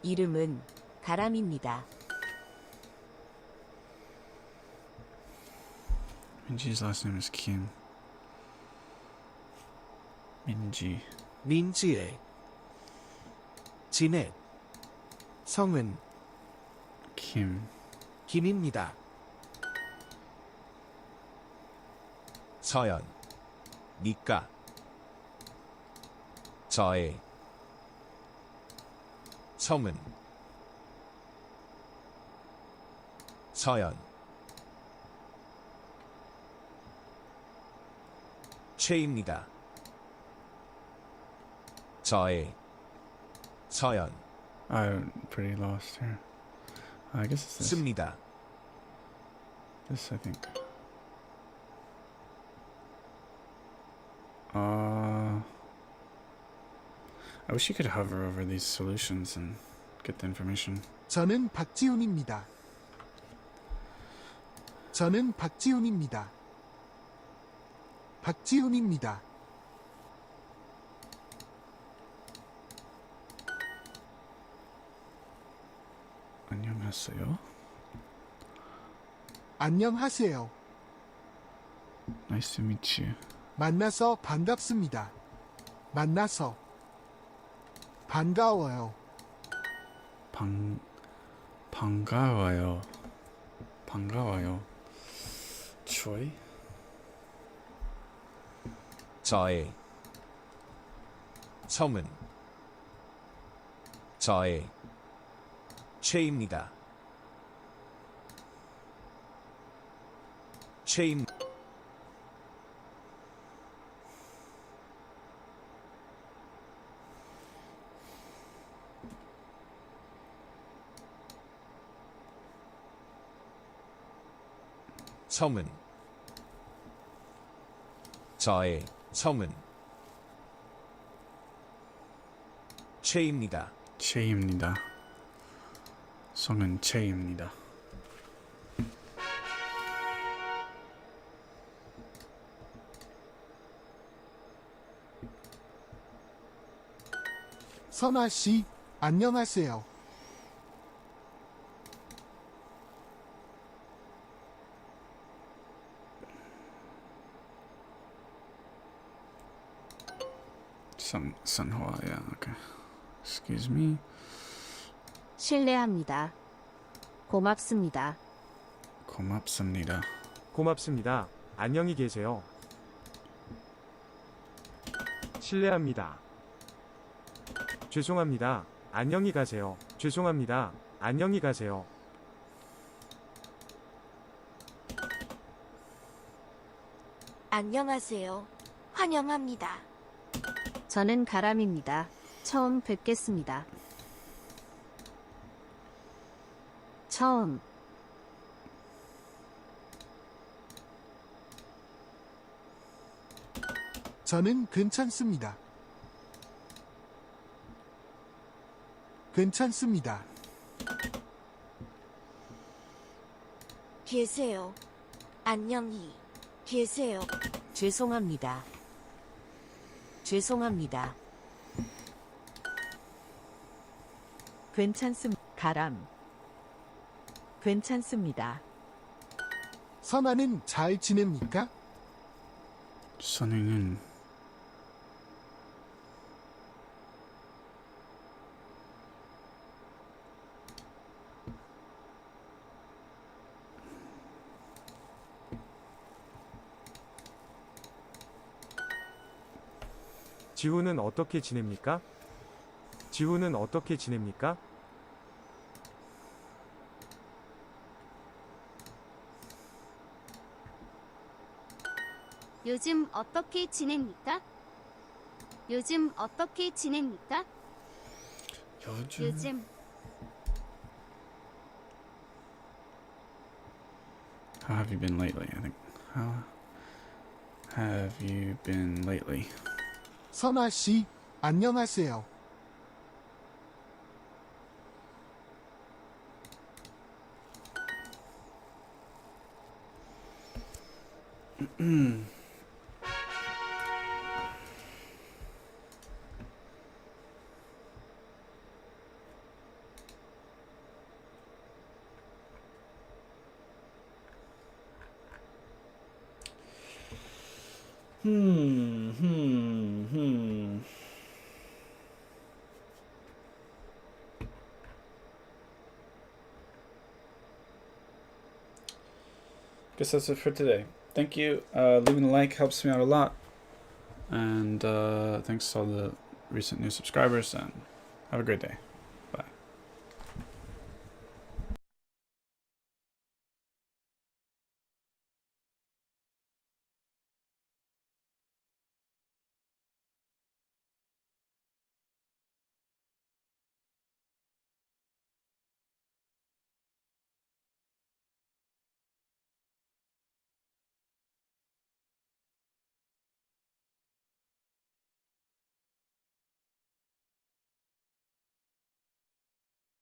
이름은 가람입니다. Minji's last name is Kim. Minji. 민지의 진해 성은 Kim. 김입니다. 서연 니까 저의 성은 서연 최입니다. 저의 서연 I'm pretty lost here. I guess it's this. 씁니다. This, I think. I wish you could hover over these solutions and get the information. 저는 박지훈입니다. 저는 박지훈입니다. 박지훈입니다. 안녕하세요. 안녕하세요. Nice to meet you. 만나서 반갑습니다. 만나서 반가워요. 반가워요. 반가워요. Choi? 저의 성은 저의 최입니다. 최임 성은 저의 성은 최입니다. 채입니다. 성은 채입니다. 선아 씨, 안녕하세요. Sunhwa, yeah, okay. Excuse me. 신뢰합니다. 고맙습니다. 고맙습니다. 고맙습니다. 안녕히 계세요. 실례합니다. 죄송합니다. 안녕히 가세요. 죄송합니다. 안녕히 가세요. 안녕하세요. 환영합니다. 저는 가람입니다. 처음 뵙겠습니다. 처음 저는 괜찮습니다. 괜찮습니다. 계세요. 안녕히 계세요. 죄송합니다. 죄송합니다. 괜찮습니다. 가람. 괜찮습니다. 선아는 잘 지냅니까? 선행은 지호는 어떻게 지냅니까? 지호는 어떻게 지냅니까? 요즘 어떻게 지냅니까? 요즘 어떻게 지냅니까? 요즘 How have you been lately? I think. How have you been lately? 선아 씨, 안녕하세요. Guess that's it for today. Thank you. Leaving a like helps me out a lot. And thanks to all the recent new subscribers, and have a great day.